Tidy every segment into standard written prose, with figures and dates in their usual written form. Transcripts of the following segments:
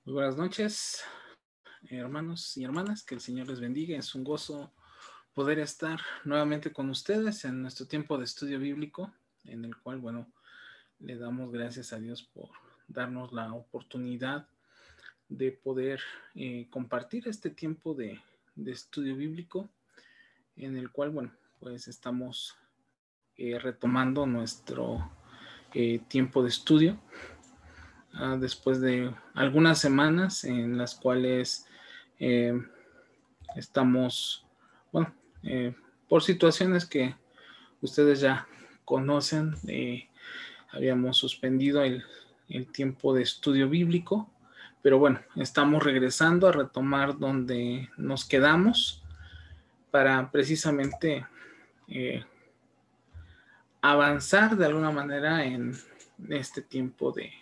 Muy buenas noches, hermanos y hermanas, que el Señor les bendiga. Es un gozo poder estar nuevamente con ustedes en nuestro tiempo de estudio bíblico, en el cual, le damos gracias a Dios por darnos la oportunidad de poder compartir este tiempo de estudio bíblico, en el cual, pues estamos retomando nuestro tiempo de estudio. Después de algunas semanas en las cuales estamos, bueno, por situaciones que ustedes ya conocen, habíamos suspendido el tiempo de estudio bíblico, pero bueno, estamos regresando a retomar donde nos quedamos para precisamente avanzar de alguna manera en este tiempo de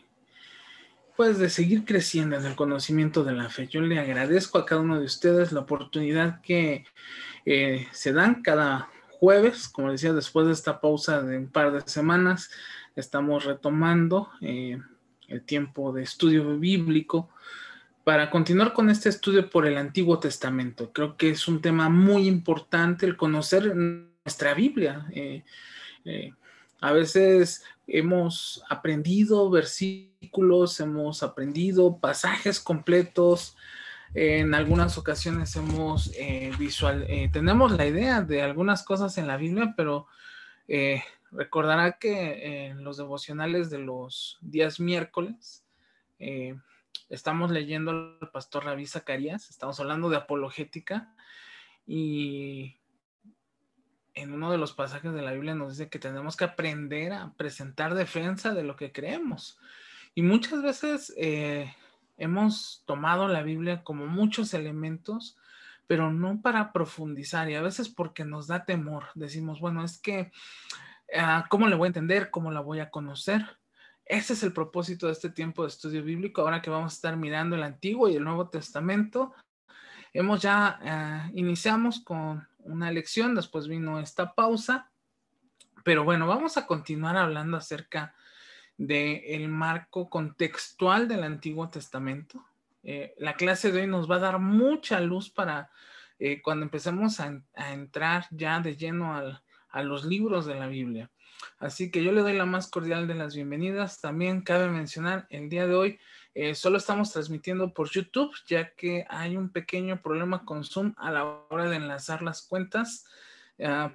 seguir creciendo en el conocimiento de la fe. Yo le agradezco a cada uno de ustedes la oportunidad que se dan cada jueves. Como decía, después de esta pausa de un par de semanas, estamos retomando el tiempo de estudio bíblico para continuar con este estudio por el Antiguo Testamento. Creo que es un tema muy importante el conocer nuestra Biblia. A veces hemos aprendido versículos, hemos aprendido pasajes completos. En algunas ocasiones tenemos la idea de algunas cosas en la Biblia, pero recordará que en los devocionales de los días miércoles estamos leyendo al pastor Rabí Zacarías, estamos hablando de apologética, y en uno de los pasajes de la Biblia nos dice que tenemos que aprender a presentar defensa de lo que creemos. Y muchas veces hemos tomado la Biblia como muchos elementos, pero no para profundizar, y a veces porque nos da temor. Decimos, bueno, es que, ¿cómo le voy a entender? ¿Cómo la voy a conocer? Ese es el propósito de este tiempo de estudio bíblico. Ahora que vamos a estar mirando el Antiguo y el Nuevo Testamento, iniciamos con una lección, después vino esta pausa, pero bueno, vamos a continuar hablando acerca del marco contextual del Antiguo Testamento. La clase de hoy nos va a dar mucha luz para cuando empecemos a entrar ya de lleno a los libros de la Biblia. Así que yo le doy la más cordial de las bienvenidas. También cabe mencionar, el día de hoy solo estamos transmitiendo por YouTube, ya que hay un pequeño problema con Zoom a la hora de enlazar las cuentas.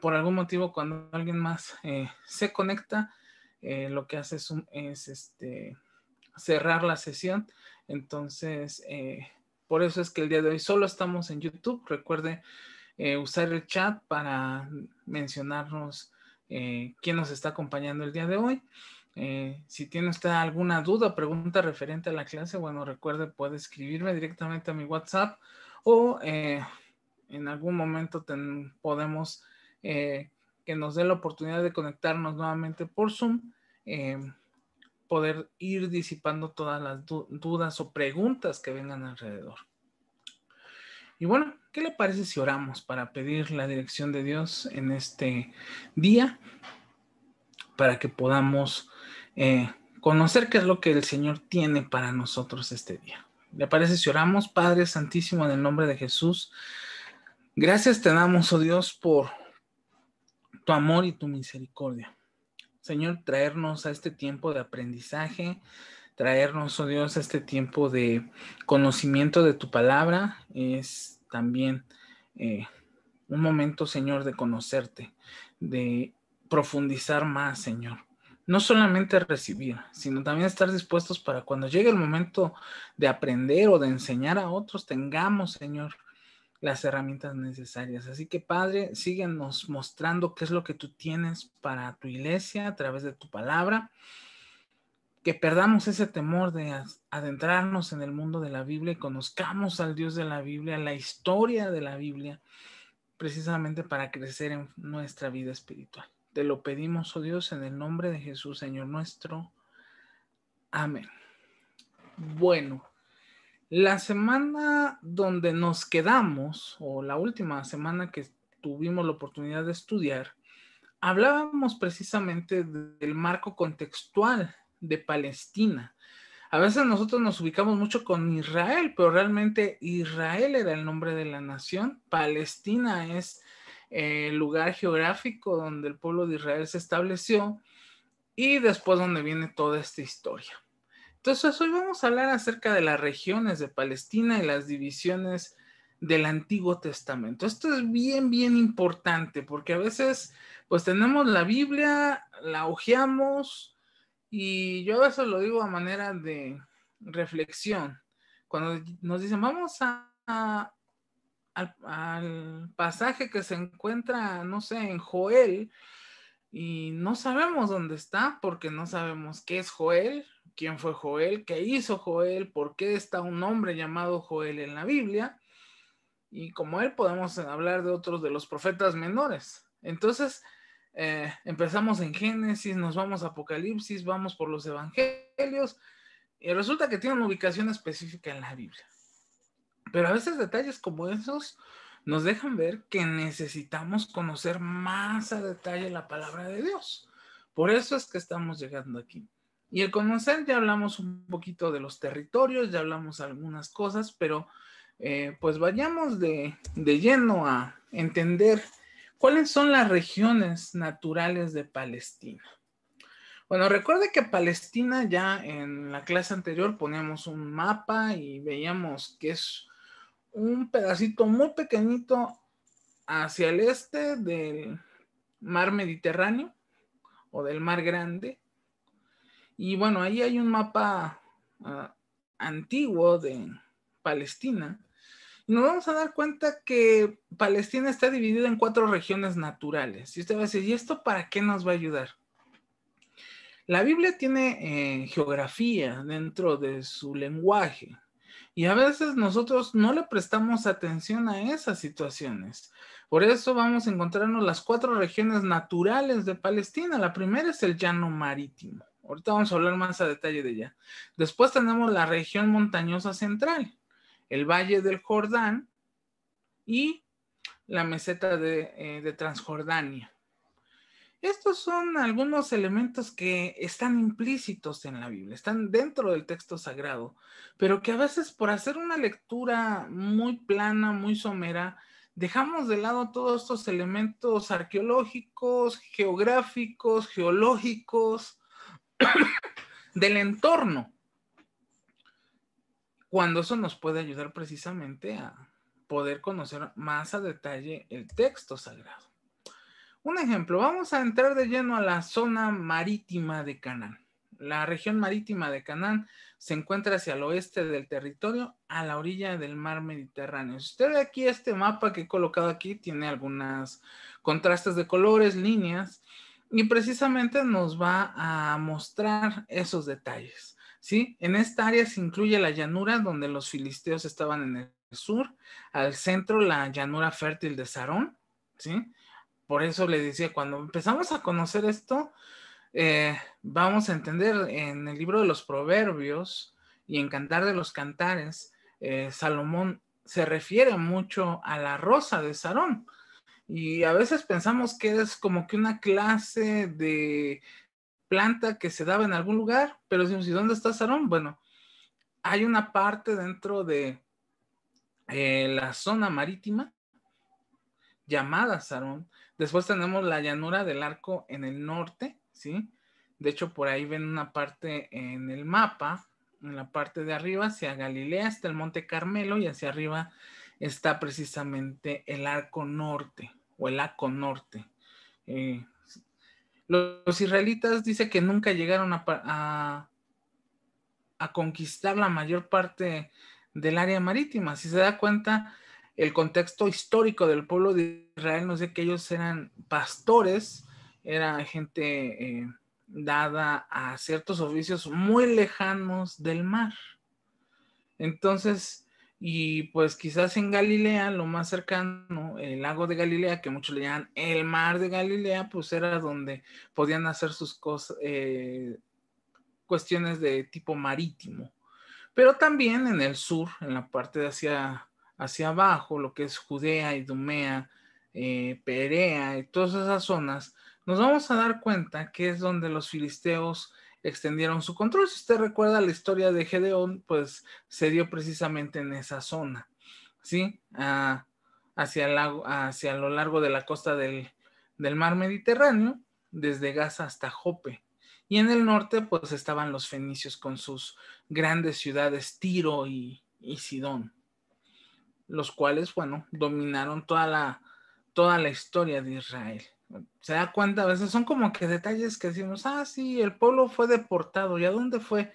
Por algún motivo, cuando alguien más se conecta, lo que hace es cerrar la sesión. Entonces, por eso es que el día de hoy solo estamos en YouTube. Recuerde usar el chat para mencionarnos quién nos está acompañando el día de hoy. Si tiene usted alguna duda o pregunta referente a la clase, recuerde, puede escribirme directamente a mi WhatsApp, o en algún momento podemos que nos dé la oportunidad de conectarnos nuevamente por Zoom, poder ir disipando todas las dudas o preguntas que vengan alrededor. Y bueno, ¿qué le parece si oramos para pedir la dirección de Dios en este día, para que podamos conocer qué es lo que el Señor tiene para nosotros este día? ¿Le parece si oramos? Padre Santísimo, en el nombre de Jesús, gracias te damos, oh Dios, por tu amor y tu misericordia. Señor, traernos a este tiempo de aprendizaje, traernos, oh Dios, a este tiempo de conocimiento de tu palabra, es también un momento, Señor, de conocerte, de profundizar más, Señor. No solamente recibir, sino también estar dispuestos para cuando llegue el momento de aprender o de enseñar a otros, tengamos, Señor, las herramientas necesarias. Así que, Padre, síguenos mostrando qué es lo que tú tienes para tu iglesia a través de tu palabra. Que perdamos ese temor de adentrarnos en el mundo de la Biblia y conozcamos al Dios de la Biblia, la historia de la Biblia, precisamente para crecer en nuestra vida espiritual. Te lo pedimos, oh Dios, en el nombre de Jesús, Señor nuestro. Amén. Bueno, la semana donde nos quedamos, o la última semana que tuvimos la oportunidad de estudiar, hablábamos precisamente del marco contextual de Palestina. A veces nosotros nos ubicamos mucho con Israel, pero realmente Israel era el nombre de la nación. Palestina es el lugar geográfico donde el pueblo de Israel se estableció y después donde viene toda esta historia. Entonces hoy vamos a hablar acerca de las regiones de Palestina y las divisiones del Antiguo Testamento. Esto es bien, bien importante porque a veces pues tenemos la Biblia, la hojeamos y yo a veces lo digo a manera de reflexión. Cuando nos dicen vamos al pasaje que se encuentra, no sé, en Joel, y no sabemos dónde está porque no sabemos qué es Joel, quién fue Joel, qué hizo Joel, por qué está un hombre llamado Joel en la Biblia. Y como él podemos hablar de otros de los profetas menores. Entonces empezamos en Génesis, nos vamos a Apocalipsis, vamos por los evangelios y resulta que tiene una ubicación específica en la Biblia. Pero a veces detalles como esos nos dejan ver que necesitamos conocer más a detalle la palabra de Dios. Por eso es que estamos llegando aquí. Y el conocer, ya hablamos un poquito de los territorios, ya hablamos algunas cosas, pero pues vayamos de lleno a entender cuáles son las regiones naturales de Palestina. Bueno, recuerde que Palestina ya en la clase anterior poníamos un mapa y veíamos que es un pedacito muy pequeñito hacia el este del mar Mediterráneo o del mar Grande. Y bueno, ahí hay un mapa antiguo de Palestina. Y nos vamos a dar cuenta que Palestina está dividida en 4 regiones naturales. Y usted va a decir, ¿y esto para qué nos va a ayudar? La Biblia tiene geografía dentro de su lenguaje. Y a veces nosotros no le prestamos atención a esas situaciones. Por eso vamos a encontrarnos las 4 regiones naturales de Palestina. La primera es el llano marítimo. Ahorita vamos a hablar más a detalle de ella. Después tenemos la región montañosa central, el valle del Jordán y la meseta de Transjordania. Estos son algunos elementos que están implícitos en la Biblia, están dentro del texto sagrado, pero que a veces por hacer una lectura muy plana, muy somera, dejamos de lado todos estos elementos arqueológicos, geográficos, geológicos del entorno, cuando eso nos puede ayudar precisamente a poder conocer más a detalle el texto sagrado. Un ejemplo, vamos a entrar de lleno a la zona marítima de Canaán. La región marítima de Canaán se encuentra hacia el oeste del territorio, a la orilla del mar Mediterráneo. Si usted ve aquí este mapa que he colocado aquí, tiene algunos contrastes de colores, líneas, y precisamente nos va a mostrar esos detalles, ¿sí? En esta área se incluye la llanura donde los filisteos estaban en el sur, al centro la llanura fértil de Sarón, ¿sí? Por eso le decía, cuando empezamos a conocer esto, vamos a entender en el libro de los Proverbios y en Cantar de los Cantares, Salomón se refiere mucho a la rosa de Sarón. Y a veces pensamos que es como que una clase de planta que se daba en algún lugar, pero decimos, ¿y dónde está Sarón? Bueno, hay una parte dentro de la zona marítima llamada Sarón. Después tenemos la llanura del Arco en el norte, ¿sí? De hecho, por ahí ven una parte en el mapa, en la parte de arriba, hacia Galilea está el Monte Carmelo y hacia arriba está precisamente el Arco Norte o el Aco Norte. Los israelitas dicen que nunca llegaron a conquistar la mayor parte del área marítima. Si se da cuenta, el contexto histórico del pueblo de Israel nos dice que ellos eran pastores, era gente dada a ciertos oficios muy lejanos del mar. Entonces, y pues quizás en Galilea, lo más cercano, el lago de Galilea, que muchos le llaman el mar de Galilea, pues era donde podían hacer sus cosas, cuestiones de tipo marítimo. Pero también en el sur, en la parte de hacia abajo, lo que es Judea, Idumea, Perea y todas esas zonas, nos vamos a dar cuenta que es donde los filisteos extendieron su control. Si usted recuerda la historia de Gedeón, pues se dio precisamente en esa zona, ¿sí? Hacia lo largo de la costa del mar Mediterráneo, desde Gaza hasta Jope. Y en el norte, pues estaban los fenicios con sus grandes ciudades Tiro y Sidón, los cuales, bueno, dominaron toda la historia de Israel. Se da cuenta, a veces son como que detalles que decimos, sí, el pueblo fue deportado. ¿Y a dónde fue?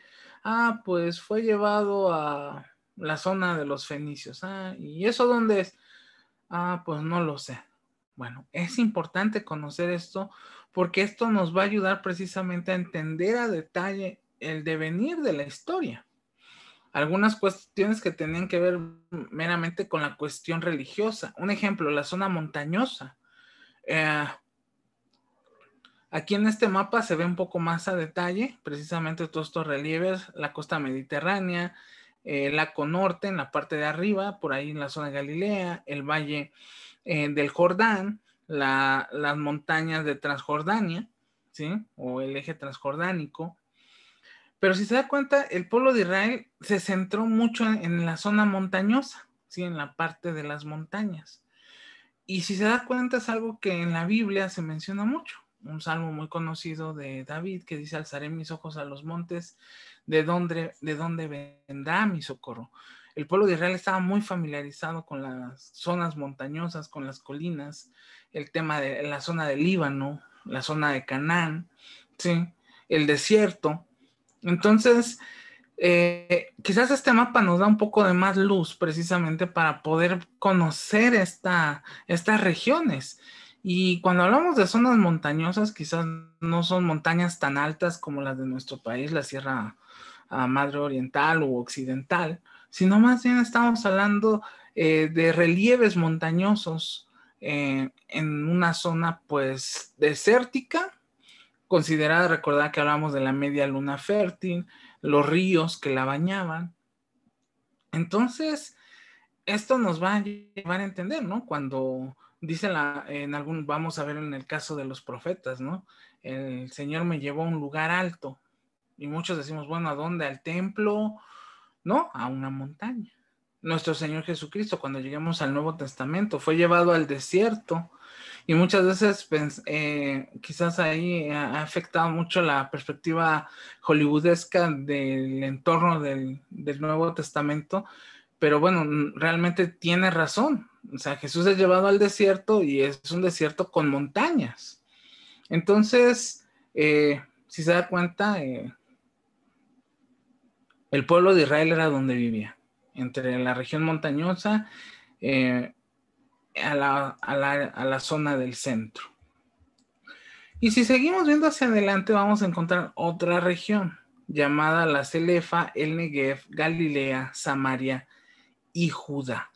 Pues fue llevado a la zona de los fenicios. ¿Y eso dónde es? Pues no lo sé. Bueno, es importante conocer esto porque esto nos va a ayudar precisamente a entender a detalle el devenir de la historia. Algunas cuestiones que tenían que ver meramente con la cuestión religiosa. Un ejemplo, la zona montañosa. Aquí en este mapa se ve un poco más a detalle, precisamente todos estos relieves, la costa mediterránea, el Lago Norte en la parte de arriba, por ahí en la zona de Galilea, el valle del Jordán, las montañas de Transjordania, ¿sí? O el eje transjordánico. Pero si se da cuenta, el pueblo de Israel se centró mucho en la zona montañosa, ¿sí? En la parte de las montañas. Y si se da cuenta, es algo que en la Biblia se menciona mucho. Un salmo muy conocido de David que dice: alzaré mis ojos a los montes, ¿de dónde vendrá mi socorro? El pueblo de Israel estaba muy familiarizado con las zonas montañosas, con las colinas, el tema de la zona del Líbano, la zona de Canaán, ¿sí? El desierto. Entonces, quizás este mapa nos da un poco de más luz precisamente para poder conocer estas regiones. Y cuando hablamos de zonas montañosas, quizás no son montañas tan altas como las de nuestro país, la Sierra Madre Oriental u Occidental, sino más bien estamos hablando de relieves montañosos en una zona pues desértica, considerada. Recordar que hablamos de la media luna fértil, los ríos que la bañaban. Entonces, esto nos va a llevar a entender, ¿no? Cuando dice vamos a ver en el caso de los profetas, ¿no? El Señor me llevó a un lugar alto. Y muchos decimos, bueno, ¿a dónde? ¿Al templo? No, a una montaña. Nuestro Señor Jesucristo, cuando lleguemos al Nuevo Testamento, fue llevado al desierto. Y muchas veces quizás ahí ha afectado mucho la perspectiva hollywoodesca del entorno del Nuevo Testamento, pero bueno, realmente tiene razón. O sea, Jesús es llevado al desierto y es un desierto con montañas. Entonces, si se da cuenta, el pueblo de Israel era donde vivía, entre la región montañosa a la zona del centro. Y si seguimos viendo hacia adelante, vamos a encontrar otra región llamada la Celefa, el Negev, Galilea, Samaria y Judá,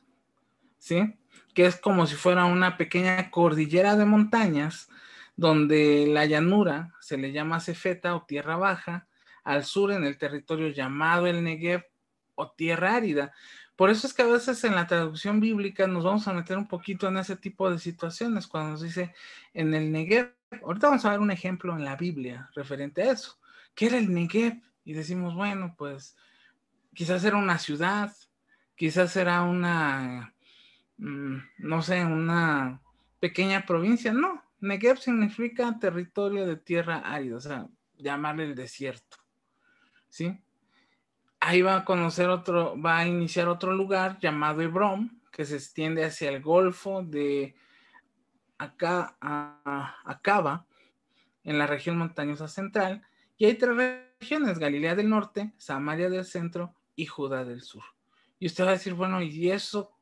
¿sí? Que es como si fuera una pequeña cordillera de montañas donde la llanura se le llama Cefeta o tierra baja, al sur en el territorio llamado el Negev o tierra árida. Por eso es que a veces en la traducción bíblica nos vamos a meter un poquito en ese tipo de situaciones cuando nos dice en el Negev. Ahorita vamos a ver un ejemplo en la Biblia referente a eso. ¿Qué era el Negev? Y decimos, bueno, pues quizás era una ciudad, quizás era no sé, una pequeña provincia. No, Negev significa territorio de tierra árida, o sea, llamarle el desierto, ¿sí? Ahí va a iniciar otro lugar llamado Hebrón, que se extiende hacia el Golfo de Acaba, en la región montañosa central, y hay tres regiones: Galilea del norte, Samaria del centro y Judá del sur. Y usted va a decir, bueno, ¿y eso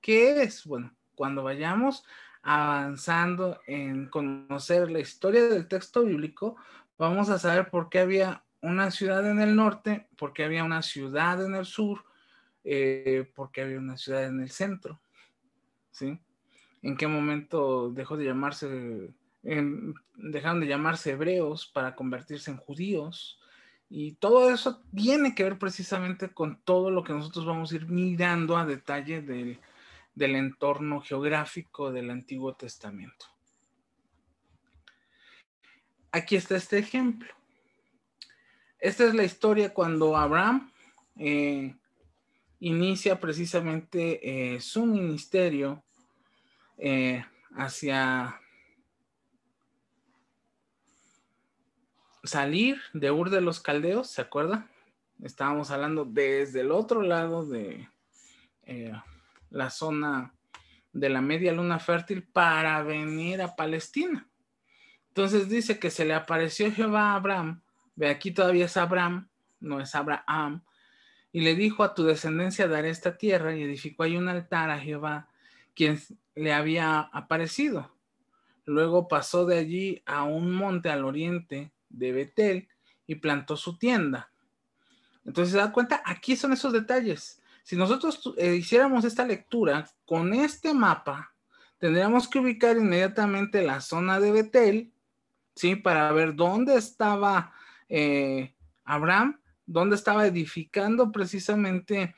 qué es? Bueno, cuando vayamos avanzando en conocer la historia del texto bíblico, vamos a saber por qué había una ciudad en el norte, por qué había una ciudad en el sur, por qué había una ciudad en el centro, ¿sí? En qué momento dejaron de llamarse hebreos para convertirse en judíos. Y todo eso tiene que ver precisamente con todo lo que nosotros vamos a ir mirando a detalle del entorno geográfico del Antiguo Testamento. Aquí está este ejemplo. esta es la historia cuando Abraham inicia precisamente su ministerio hacia salir de Ur de los Caldeos, ¿se acuerda? Estábamos hablando desde el otro lado de la zona de la media luna fértil para venir a Palestina. Entonces dice que se le apareció Jehová a Abraham, ve aquí todavía es Abraham, no es Abraham, y le dijo: a tu descendencia daré esta tierra, y edificó ahí un altar a Jehová, quien le había aparecido. Luego pasó de allí a un monte al oriente de Betel y plantó su tienda. Entonces se da cuenta, aquí son esos detalles. Si nosotros hiciéramos esta lectura con este mapa, tendríamos que ubicar inmediatamente la zona de Betel, ¿sí? Para ver dónde estaba Abraham, dónde estaba edificando precisamente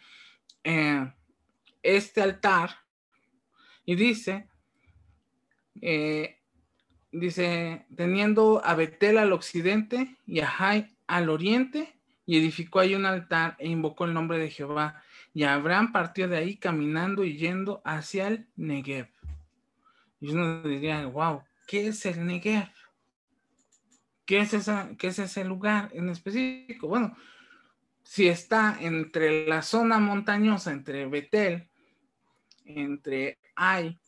este altar. Y dice, teniendo a Betel al occidente y a Jai al oriente, y edificó ahí un altar e invocó el nombre de Jehová. Y Abraham partió de ahí caminando y yendo hacia el Negev. Y uno diría: wow, ¿qué es el Negev? ¿Qué es ese lugar en específico? Bueno, si está entre la zona montañosa, entre Betel, entre Ai,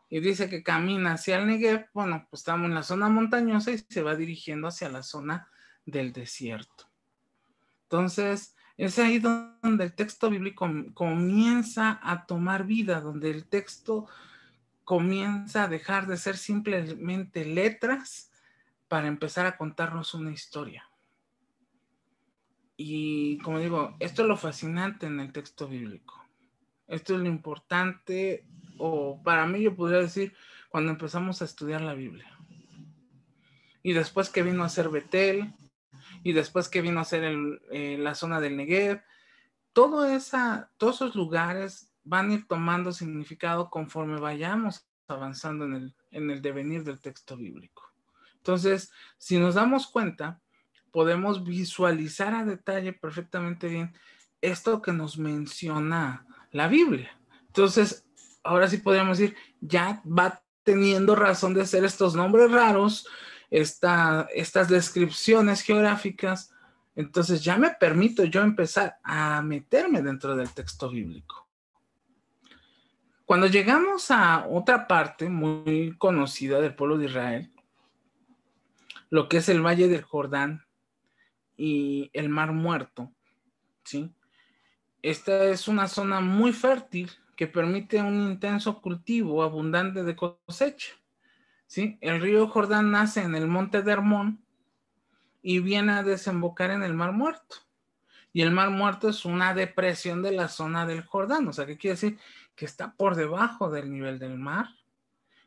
y dice que camina hacia el Negev, bueno, pues estamos en la zona montañosa y se va dirigiendo hacia la zona del desierto. Entonces, es ahí donde el texto bíblico comienza a tomar vida, donde el texto comienza a dejar de ser simplemente letras para empezar a contarnos una historia. Y como digo, esto es lo fascinante en el texto bíblico. Esto es lo importante, o para mí yo podría decir, cuando empezamos a estudiar la Biblia. Y después que vino a ser Betel, y después que vino a ser la zona del Negev, todos esos lugares van a ir tomando significado conforme vayamos avanzando en el devenir del texto bíblico. Entonces, si nos damos cuenta, podemos visualizar a detalle perfectamente bien esto que nos menciona la Biblia. Entonces, ahora sí podríamos decir, ya va teniendo razón de ser estos nombres raros, estas descripciones geográficas. Entonces ya me permito yo empezar a meterme dentro del texto bíblico. Cuando llegamos a otra parte muy conocida del pueblo de Israel, lo que es el Valle del Jordán y el Mar Muerto, ¿sí? Esta es una zona muy fértil que permite un intenso cultivo abundante de cosecha, ¿sí? El río Jordán nace en el monte de Hermón y viene a desembocar en el Mar Muerto. Y el Mar Muerto es una depresión de la zona del Jordán, o sea, ¿qué quiere decir? Que está por debajo del nivel del mar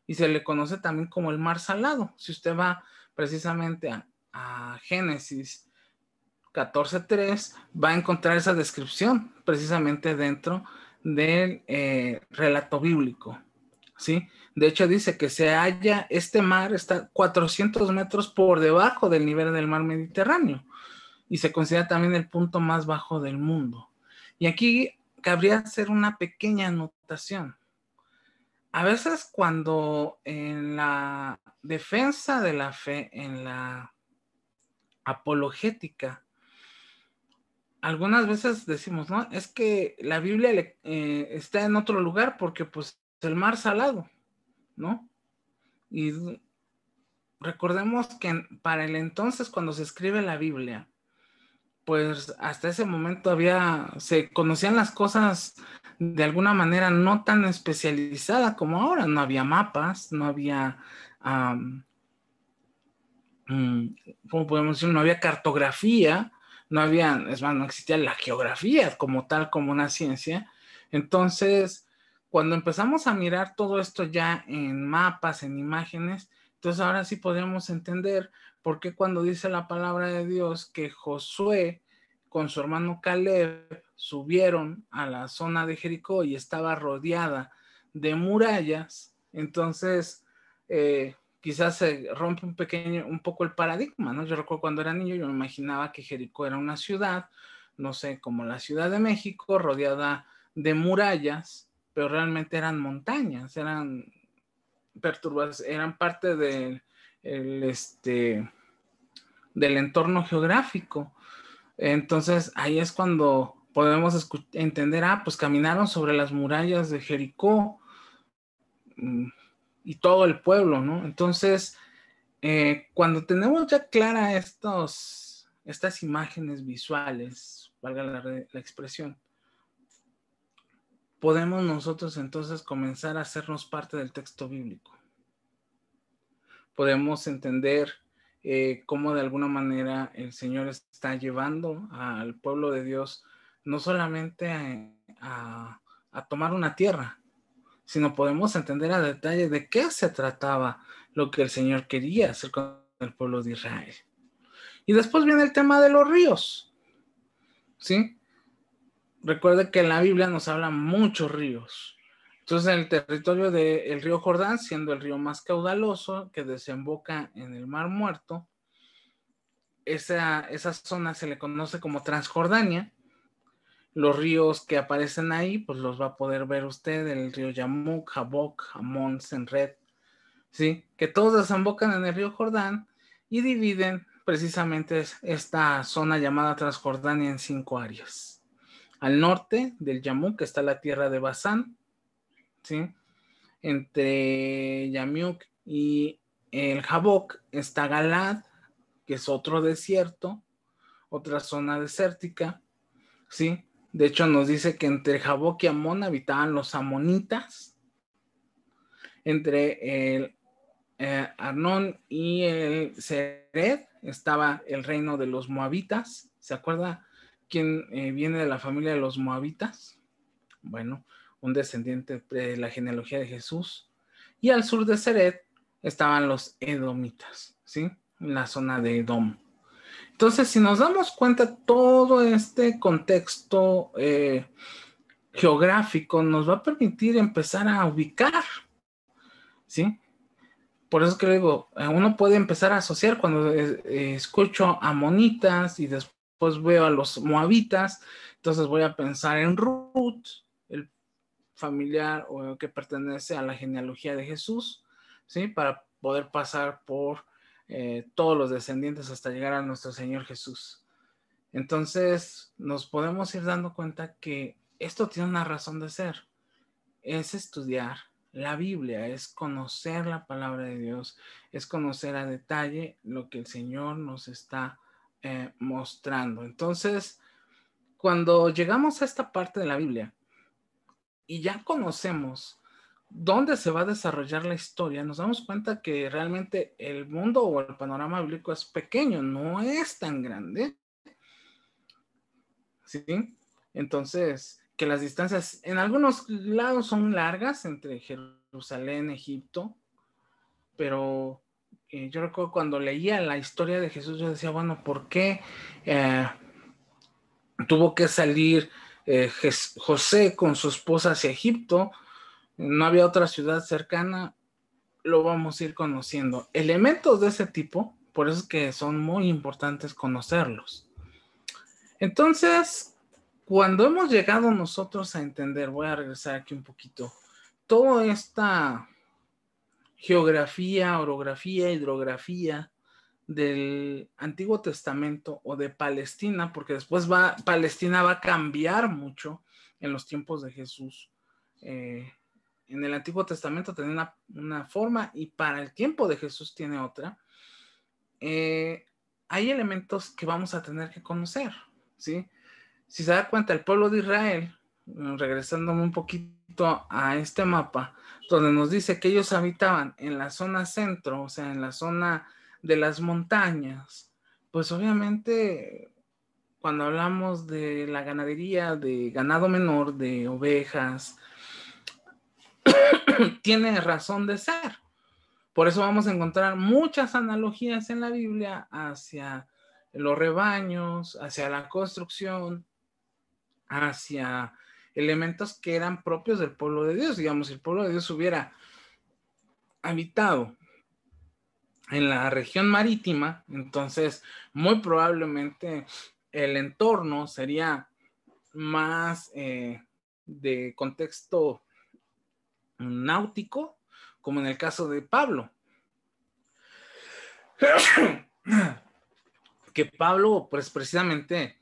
y se le conoce también como el Mar Salado. Si usted va precisamente a Génesis 14:3, va a encontrar esa descripción precisamente dentro del relato bíblico, ¿sí? De hecho dice que se halla, este mar está 400 metros por debajo del nivel del mar Mediterráneo y se considera también el punto más bajo del mundo. Y aquí cabría hacer una pequeña anotación. A veces cuando en la defensa de la fe, en la apologética, algunas veces decimos, ¿no? Es que la Biblia está en otro lugar porque pues el mar salado, ¿no? Y recordemos que para el entonces cuando se escribe la Biblia, pues hasta ese momento se conocían las cosas de alguna manera no tan especializada como ahora. No había mapas, no había, ¿cómo podemos decir? No había cartografía, es más, no existía la geografía como tal, como una ciencia. Entonces, cuando empezamos a mirar todo esto ya en mapas, en imágenes, entonces ahora sí podemos entender por qué cuando dice la palabra de Dios que Josué con su hermano Caleb subieron a la zona de Jericó y estaba rodeada de murallas, entonces quizás se rompe un poco el paradigma, ¿no? Yo recuerdo cuando era niño, yo me imaginaba que Jericó era una ciudad, no sé, como la Ciudad de México, rodeada de murallas, pero realmente eran montañas, eran eran parte del entorno geográfico. Entonces ahí es cuando podemos entender, pues caminaron sobre las murallas de Jericó y todo el pueblo, ¿no? Entonces, cuando tenemos ya clara estas imágenes visuales, valga la expresión, podemos nosotros entonces comenzar a hacernos parte del texto bíblico. Podemos entender cómo de alguna manera el Señor está llevando al pueblo de Dios no solamente a tomar una tierra, sino podemos entender a detalle de qué se trataba lo que el Señor quería hacer con el pueblo de Israel. Y después viene el tema de los ríos, ¿sí? Recuerde que en la Biblia nos habla muchos ríos. Entonces, en el territorio del río Jordán, siendo el río más caudaloso que desemboca en el Mar Muerto, esa zona se le conoce como Transjordania. Los ríos que aparecen ahí, pues los va a poder ver usted, el río Yamuk, Jaboc, Amón, Senred, ¿sí? Que todos desembocan en el río Jordán y dividen precisamente esta zona llamada Transjordania en 5 áreas. Al norte del Yamuk está la tierra de Basán, ¿sí? Entre Yamuk y el Jaboc está Galad, que es otro desierto, otra zona desértica, ¿sí? De hecho, nos dice que entre Jaboc y Amón habitaban los amonitas. Entre el Arnón y el Sered estaba el reino de los moabitas. ¿Se acuerda quién viene de la familia de los moabitas? Bueno, un descendiente de la genealogía de Jesús. Y al sur de Sered estaban los edomitas, ¿sí? En la zona de Edom. Entonces, si nos damos cuenta, todo este contexto geográfico nos va a permitir empezar a ubicar, ¿sí? Por eso que le digo, uno puede empezar a asociar cuando escucho amonitas y después veo a los moabitas, entonces voy a pensar en Ruth, el familiar o que pertenece a la genealogía de Jesús, ¿sí? Para poder pasar por todos los descendientes hasta llegar a nuestro Señor Jesús. Entonces nos podemos ir dando cuenta que esto tiene una razón de ser, es estudiar la Biblia, es conocer la palabra de Dios, es conocer a detalle lo que el Señor nos está mostrando. Entonces, cuando llegamos a esta parte de la Biblia y ya conocemos dónde se va a desarrollar la historia, nos damos cuenta que realmente el mundo o el panorama bíblico es pequeño, no es tan grande, ¿sí? Entonces, que las distancias en algunos lados son largas entre Jerusalén, Egipto, pero yo recuerdo cuando leía la historia de Jesús, yo decía, bueno, ¿por qué tuvo que salir José con su esposa hacia Egipto? No había otra ciudad cercana, lo vamos a ir conociendo. Elementos de ese tipo, por eso es que son muy importantes conocerlos. Entonces, cuando hemos llegado nosotros a entender, voy a regresar aquí un poquito, toda esta geografía, orografía, hidrografía del Antiguo Testamento o de Palestina, porque después Palestina va a cambiar mucho en los tiempos de Jesús. En el Antiguo Testamento tenía una forma y para el tiempo de Jesús tiene otra. Hay elementos que vamos a tener que conocer, ¿sí? Si se da cuenta, el pueblo de Israel, regresándome un poquito a este mapa, donde nos dice que ellos habitaban en la zona centro, o sea, en la zona de las montañas, pues obviamente cuando hablamos de la ganadería, de ganado menor, de ovejas, tiene razón de ser. Por eso vamos a encontrar muchas analogías en la Biblia hacia los rebaños, hacia la construcción, hacia elementos que eran propios del pueblo de Dios. Digamos, si el pueblo de Dios hubiera habitado en la región marítima, entonces muy probablemente el entorno sería más de contexto náutico, como en el caso de Pablo. Que Pablo, pues precisamente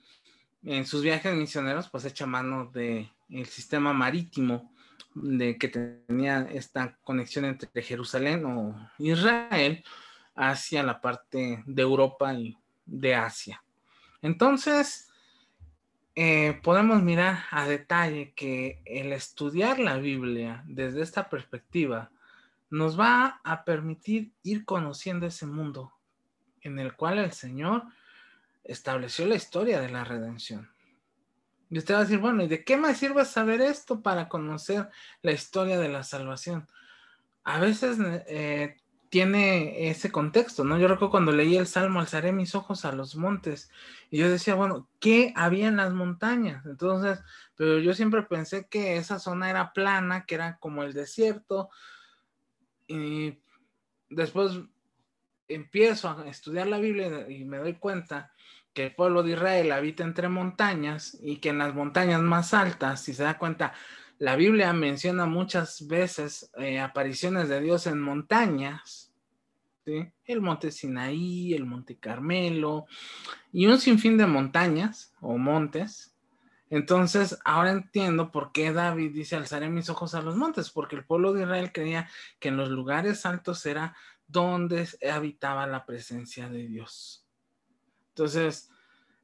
en sus viajes misioneros, pues echa mano del sistema marítimo, de que tenía esta conexión entre Jerusalén o Israel hacia la parte de Europa y de Asia. Entonces, podemos mirar a detalle que el estudiar la Biblia desde esta perspectiva nos va a permitir ir conociendo ese mundo en el cual el Señor estableció la historia de la redención. Y usted va a decir, bueno, ¿y de qué me sirve saber esto para conocer la historia de la salvación? A veces tiene ese contexto, ¿no? Yo recuerdo cuando leí el Salmo, alzaré mis ojos a los montes, y yo decía, bueno, ¿qué había en las montañas? Entonces, pero yo siempre pensé que esa zona era plana, que era como el desierto, y después empiezo a estudiar la Biblia y me doy cuenta que el pueblo de Israel habita entre montañas y que en las montañas más altas, si se da cuenta, la Biblia menciona muchas veces apariciones de Dios en montañas, ¿sí? El monte Sinaí, el monte Carmelo y un sinfín de montañas o montes. Entonces, ahora entiendo por qué David dice, alzaré mis ojos a los montes, porque el pueblo de Israel creía que en los lugares altos era donde habitaba la presencia de Dios. Entonces,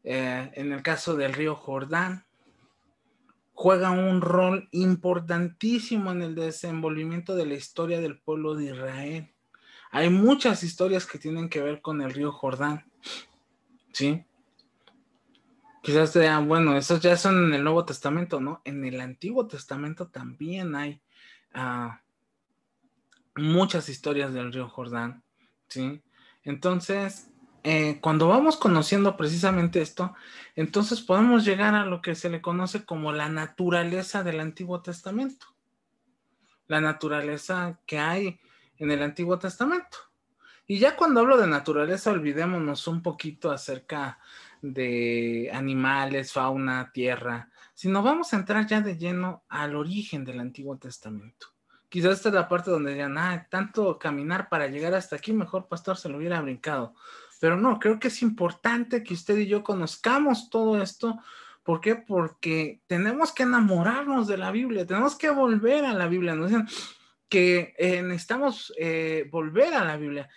en el caso del río Jordán, juega un rol importantísimo en el desenvolvimiento de la historia del pueblo de Israel. Hay muchas historias que tienen que ver con el río Jordán, ¿sí? Quizás te digan, bueno, esos ya son en el Nuevo Testamento, ¿no? En el Antiguo Testamento también hay muchas historias del río Jordán, ¿sí? Entonces, cuando vamos conociendo precisamente esto, entonces podemos llegar a lo que se le conoce como la naturaleza del Antiguo Testamento. La naturaleza que hay en el Antiguo Testamento. Y ya cuando hablo de naturaleza, olvidémonos un poquito acerca de animales, fauna, tierra, sino vamos a entrar ya de lleno al origen del Antiguo Testamento. Quizás esta es la parte donde digan, tanto caminar para llegar hasta aquí, mejor pastor se lo hubiera brincado. Pero no, creo que es importante que usted y yo conozcamos todo esto. ¿Por qué? Porque tenemos que enamorarnos de la Biblia, tenemos que volver a la Biblia. Nos dicen que necesitamos volver a la Biblia.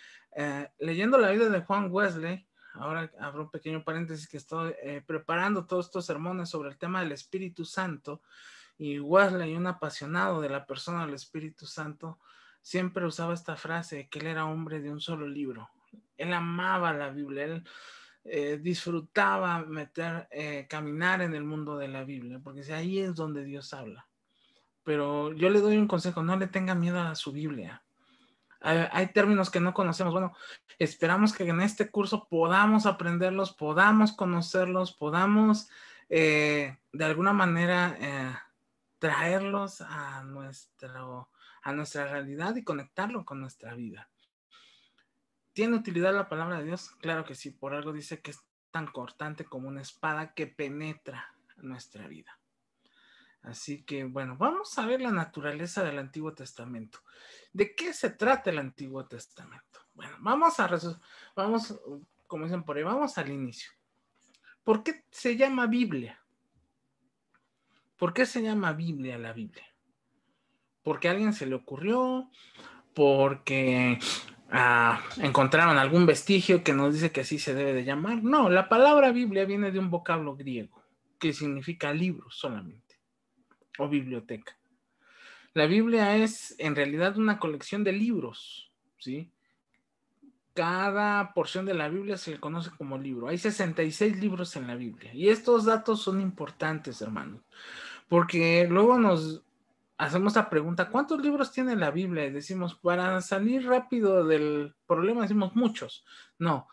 Leyendo la vida de Juan Wesley, ahora abro un pequeño paréntesis que estoy preparando todos estos sermones sobre el tema del Espíritu Santo, y Wesley, un apasionado de la persona del Espíritu Santo, siempre usaba esta frase, que él era hombre de un solo libro. Él amaba la Biblia, él disfrutaba caminar en el mundo de la Biblia, porque ahí es donde Dios habla. Pero yo le doy un consejo, no le tenga miedo a su Biblia. Hay términos que no conocemos. Bueno, esperamos que en este curso podamos aprenderlos, podamos conocerlos, podamos de alguna manera traerlos a nuestra realidad y conectarlo con nuestra vida. ¿Tiene utilidad la palabra de Dios? Claro que sí, por algo dice que es tan cortante como una espada que penetra nuestra vida. Así que, bueno, vamos a ver la naturaleza del Antiguo Testamento. ¿De qué se trata el Antiguo Testamento? Bueno, vamos, como dicen por ahí, vamos al inicio. ¿Por qué se llama Biblia? ¿Por qué se llama Biblia la Biblia? ¿Porque a alguien se le ocurrió? ¿Porque encontraron algún vestigio que nos dice que así se debe de llamar? No, la palabra Biblia viene de un vocablo griego que significa libro solamente, o biblioteca. La Biblia es en realidad una colección de libros, ¿sí? Cada porción de la Biblia se le conoce como libro. Hay 66 libros en la Biblia. Y estos datos son importantes, hermanos, porque luego nos hacemos la pregunta, ¿cuántos libros tiene la Biblia? Y decimos, para salir rápido del problema, decimos muchos. No,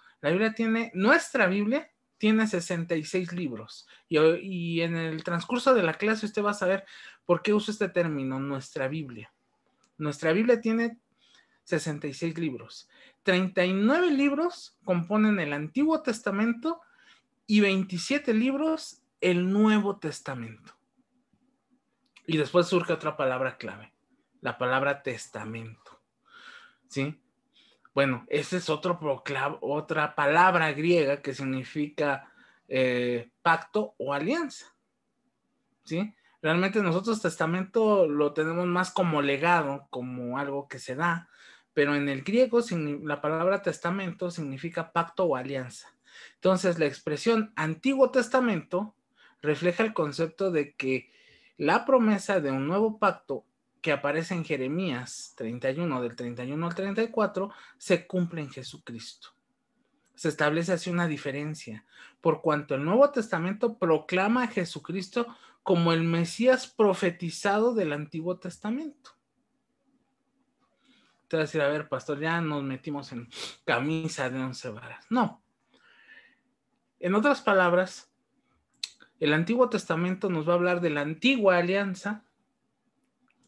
nuestra Biblia tiene 66 libros. Y en el transcurso de la clase usted va a saber por qué uso este término, nuestra Biblia. Nuestra Biblia tiene 66 libros. 39 libros componen el Antiguo Testamento y 27 libros el Nuevo Testamento. Y después surge otra palabra clave, la palabra testamento. ¿Sí? Bueno, esa es otra palabra griega que significa pacto o alianza. ¿Sí? Realmente nosotros testamento lo tenemos más como legado, como algo que se da, pero en el griego la palabra testamento significa pacto o alianza. Entonces, la expresión Antiguo Testamento refleja el concepto de que la promesa de un nuevo pacto que aparece en Jeremías 31, del 31 al 34, se cumple en Jesucristo. Se establece así una diferencia, por cuanto el Nuevo Testamento proclama a Jesucristo como el Mesías profetizado del Antiguo Testamento. Te vas a decir, a ver, pastor, ya nos metimos en camisa de 11 varas. No. En otras palabras, el Antiguo Testamento nos va a hablar de la antigua alianza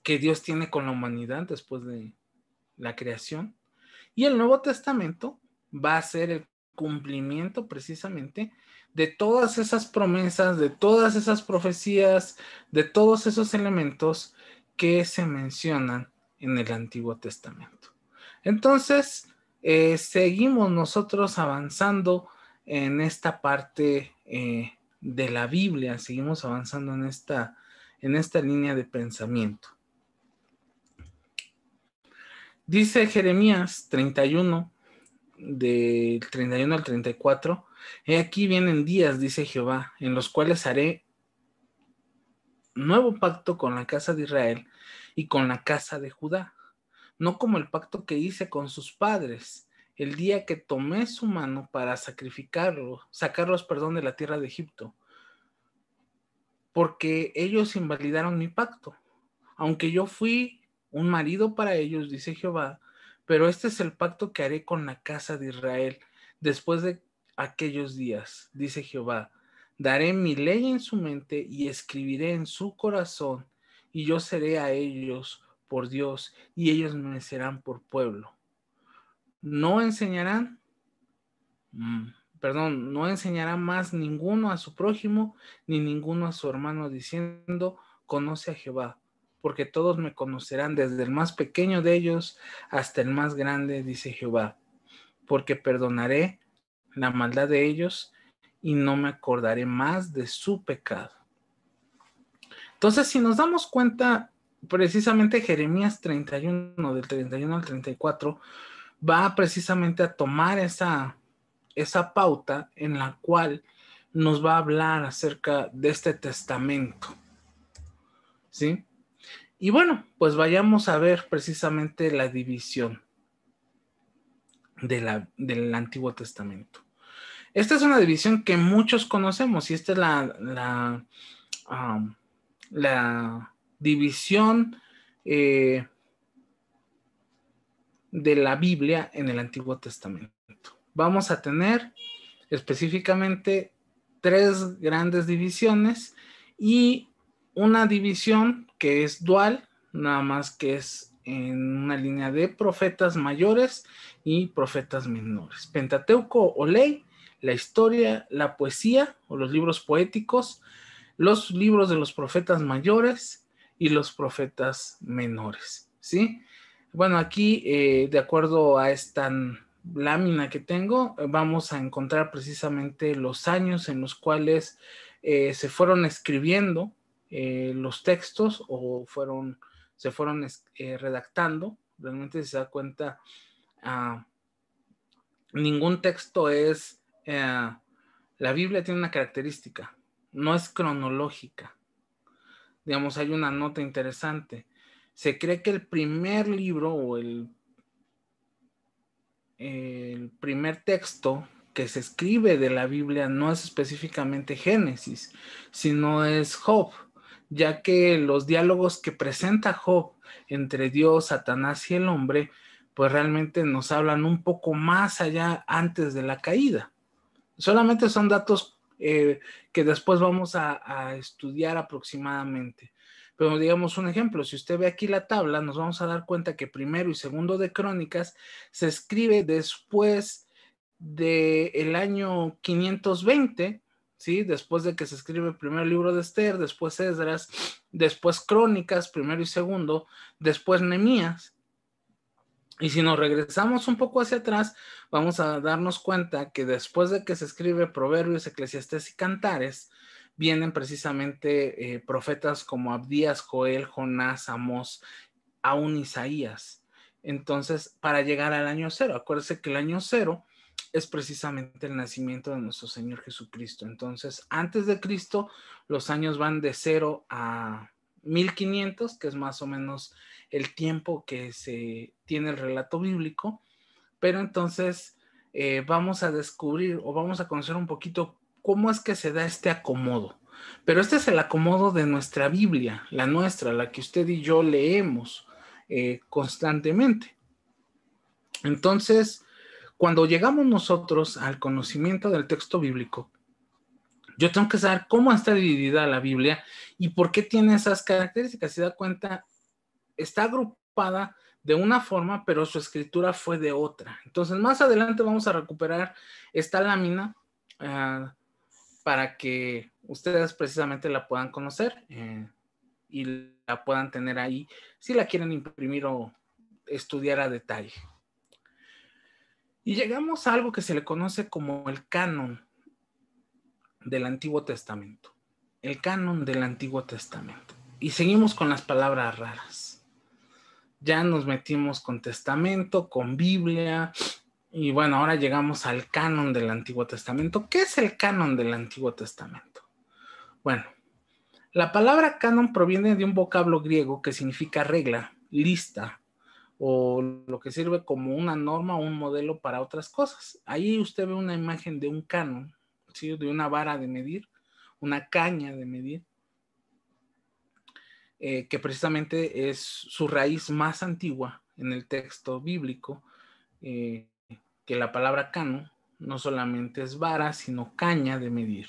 que Dios tiene con la humanidad después de la creación, y el Nuevo Testamento va a ser el cumplimiento precisamente de todas esas promesas, de todas esas profecías, de todos esos elementos que se mencionan en el Antiguo Testamento. Entonces, seguimos nosotros avanzando en esta parte de la Biblia, seguimos avanzando en esta línea de pensamiento. Dice Jeremías 31, del 31 al 34, he aquí vienen días, dice Jehová, en los cuales haré nuevo pacto con la casa de Israel y con la casa de Judá, no como el pacto que hice con sus padres, el día que tomé su mano para sacarlos, de la tierra de Egipto, porque ellos invalidaron mi pacto, aunque yo fui un marido para ellos, dice Jehová, pero este es el pacto que haré con la casa de Israel después de aquellos días, dice Jehová. Daré mi ley en su mente y escribiré en su corazón, y yo seré a ellos por Dios, y ellos me serán por pueblo. No enseñará más ninguno a su prójimo, ni ninguno a su hermano, diciendo, conoce a Jehová, porque todos me conocerán, desde el más pequeño de ellos hasta el más grande, dice Jehová, porque perdonaré la maldad de ellos y no me acordaré más de su pecado. Entonces, si nos damos cuenta, precisamente Jeremías 31, del 31 al 34, va precisamente a tomar esa pauta en la cual nos va a hablar acerca de este testamento. ¿Sí? Y bueno, pues vayamos a ver precisamente la división del Antiguo Testamento. Esta es una división que muchos conocemos y esta es la división de la Biblia en el Antiguo Testamento. Vamos a tener específicamente 3 grandes divisiones y una división que es dual, nada más que es en una línea de profetas mayores y profetas menores. Pentateuco o ley, la historia, la poesía o los libros poéticos, los libros de los profetas mayores y los profetas menores, ¿sí? Bueno, aquí, de acuerdo a esta lámina que tengo, vamos a encontrar precisamente los años en los cuales se fueron escribiendo los textos o se fueron redactando. Realmente, si se da cuenta, ningún texto es... la Biblia tiene una característica, no es cronológica. Digamos, hay una nota interesante. Se cree que el primer libro o el primer texto que se escribe de la Biblia no es específicamente Génesis, sino es Job, ya que los diálogos que presenta Job entre Dios, Satanás y el hombre, pues realmente nos hablan un poco más allá antes de la caída. Solamente son datos que después vamos a estudiar aproximadamente. Pero digamos un ejemplo, si usted ve aquí la tabla, nos vamos a dar cuenta que primero y segundo de Crónicas se escribe después del año 520, ¿sí? Después de que se escribe el primer libro de Esther, después Esdras, después Crónicas, primero y segundo, después Nehemías. Y si nos regresamos un poco hacia atrás, vamos a darnos cuenta que después de que se escribe Proverbios, Eclesiastés y Cantares, vienen precisamente profetas como Abdías, Joel, Jonás, Amós, aún Isaías. Entonces, para llegar al año cero, acuérdense que el año cero es precisamente el nacimiento de nuestro Señor Jesucristo. Entonces, antes de Cristo, los años van de 0 a 1500, que es más o menos el tiempo que se tiene el relato bíblico, pero entonces vamos a descubrir o vamos a conocer un poquito cómo es que se da este acomodo. Pero este es el acomodo de nuestra Biblia, la nuestra, la que usted y yo leemos constantemente. Entonces, cuando llegamos nosotros al conocimiento del texto bíblico, yo tengo que saber cómo está dividida la Biblia y por qué tiene esas características. Si da cuenta, está agrupada de una forma, pero su escritura fue de otra. Entonces, más adelante vamos a recuperar esta lámina para que ustedes precisamente la puedan conocer y la puedan tener ahí si la quieren imprimir o estudiar a detalle. Y llegamos a algo que se le conoce como el canon del Antiguo Testamento. El canon del Antiguo Testamento. Y seguimos con las palabras raras. Ya nos metimos con Testamento, con Biblia, y bueno, ahora llegamos al canon del Antiguo Testamento. ¿Qué es el canon del Antiguo Testamento? Bueno, la palabra canon proviene de un vocablo griego que significa regla, lista, o lo que sirve como una norma o un modelo para otras cosas. Ahí usted ve una imagen de un canon, ¿sí? De una vara de medir, una caña de medir, que precisamente es su raíz más antigua en el texto bíblico, que la palabra canon no solamente es vara, sino caña de medir.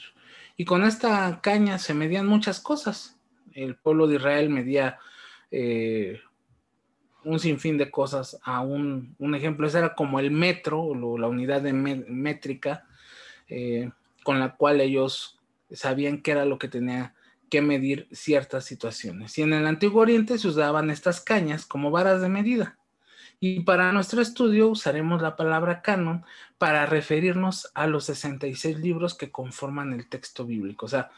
Y con esta caña se medían muchas cosas. El pueblo de Israel medía un sinfín de cosas. A un ejemplo, ese era como el metro, o la unidad de métrica, con la cual ellos sabían qué era lo que tenía que medir ciertas situaciones. Y en el Antiguo Oriente se usaban estas cañas como varas de medida. Y para nuestro estudio usaremos la palabra canon para referirnos a los 66 libros que conforman el texto bíblico. O sea,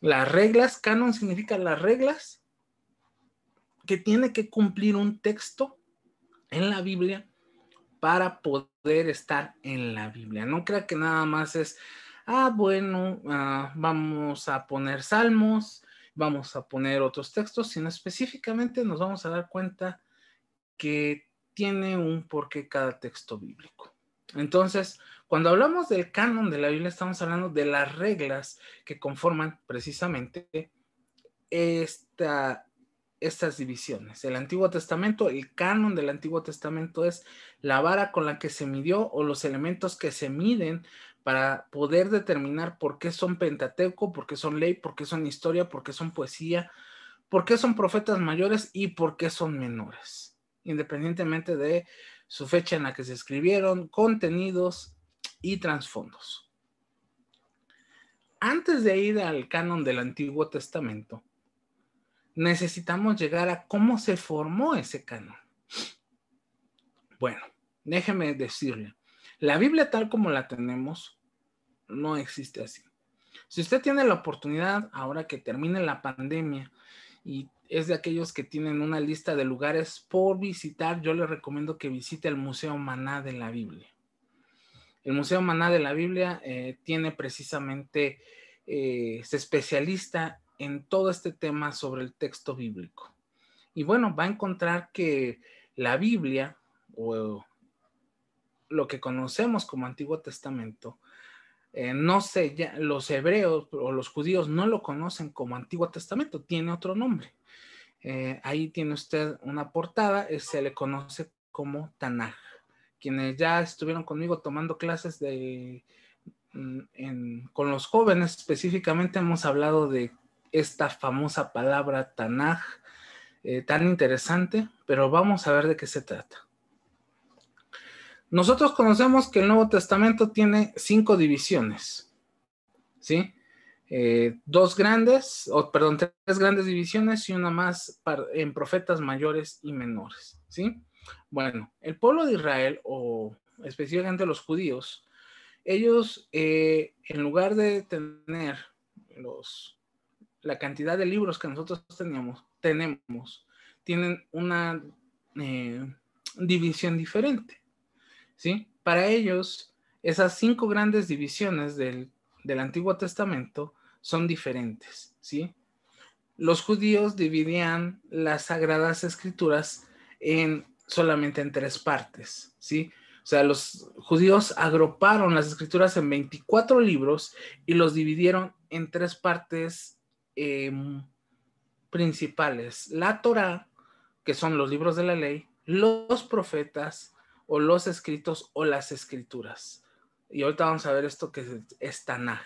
las reglas, canon significa las reglas que tiene que cumplir un texto en la Biblia para poder estar en la Biblia. No crea que nada más es, bueno, vamos a poner salmos, vamos a poner otros textos, sino específicamente nos vamos a dar cuenta que tiene un porqué cada texto bíblico. Entonces, cuando hablamos del canon de la Biblia, estamos hablando de las reglas que conforman precisamente estas divisiones. El Antiguo Testamento, el canon del Antiguo Testamento es la vara con la que se midió o los elementos que se miden para poder determinar por qué son Pentateuco, por qué son ley, por qué son historia, por qué son poesía, por qué son profetas mayores y por qué son menores, independientemente de su fecha en la que se escribieron, contenidos y trasfondos. Antes de ir al canon del Antiguo Testamento, necesitamos llegar a cómo se formó ese canon. Bueno, déjeme decirle, la Biblia tal como la tenemos no existe así. Si usted tiene la oportunidad, ahora que termine la pandemia, y es de aquellos que tienen una lista de lugares por visitar, yo le recomiendo que visite el Museo Maná de la Biblia. El Museo Maná de la Biblia tiene precisamente, se especializa en todo este tema sobre el texto bíblico. Y bueno, va a encontrar que la Biblia, o lo que conocemos como Antiguo Testamento, no sé, ya los hebreos o los judíos no lo conocen como Antiguo Testamento, tiene otro nombre. Ahí tiene usted una portada, se le conoce como Tanaj. Quienes ya estuvieron conmigo tomando clases con los jóvenes específicamente hemos hablado de esta famosa palabra Tanaj, tan interesante, pero vamos a ver de qué se trata. Nosotros conocemos que el Nuevo Testamento tiene 5 divisiones, ¿sí? 3 grandes divisiones y una más en profetas mayores y menores, ¿sí? Bueno, el pueblo de Israel, o específicamente los judíos, ellos, en lugar de tener la cantidad de libros que nosotros tienen una división diferente, ¿sí? Para ellos, esas 5 grandes divisiones del Antiguo Testamento son diferentes, ¿sí? Los judíos dividían las Sagradas Escrituras solamente en 3 partes, ¿sí? O sea, los judíos agruparon las Escrituras en 24 libros y los dividieron en 3 partes principales. La Torá, que son los libros de la ley, los profetas, o los escritos, o las escrituras. Y ahorita vamos a ver esto que es Tanaj,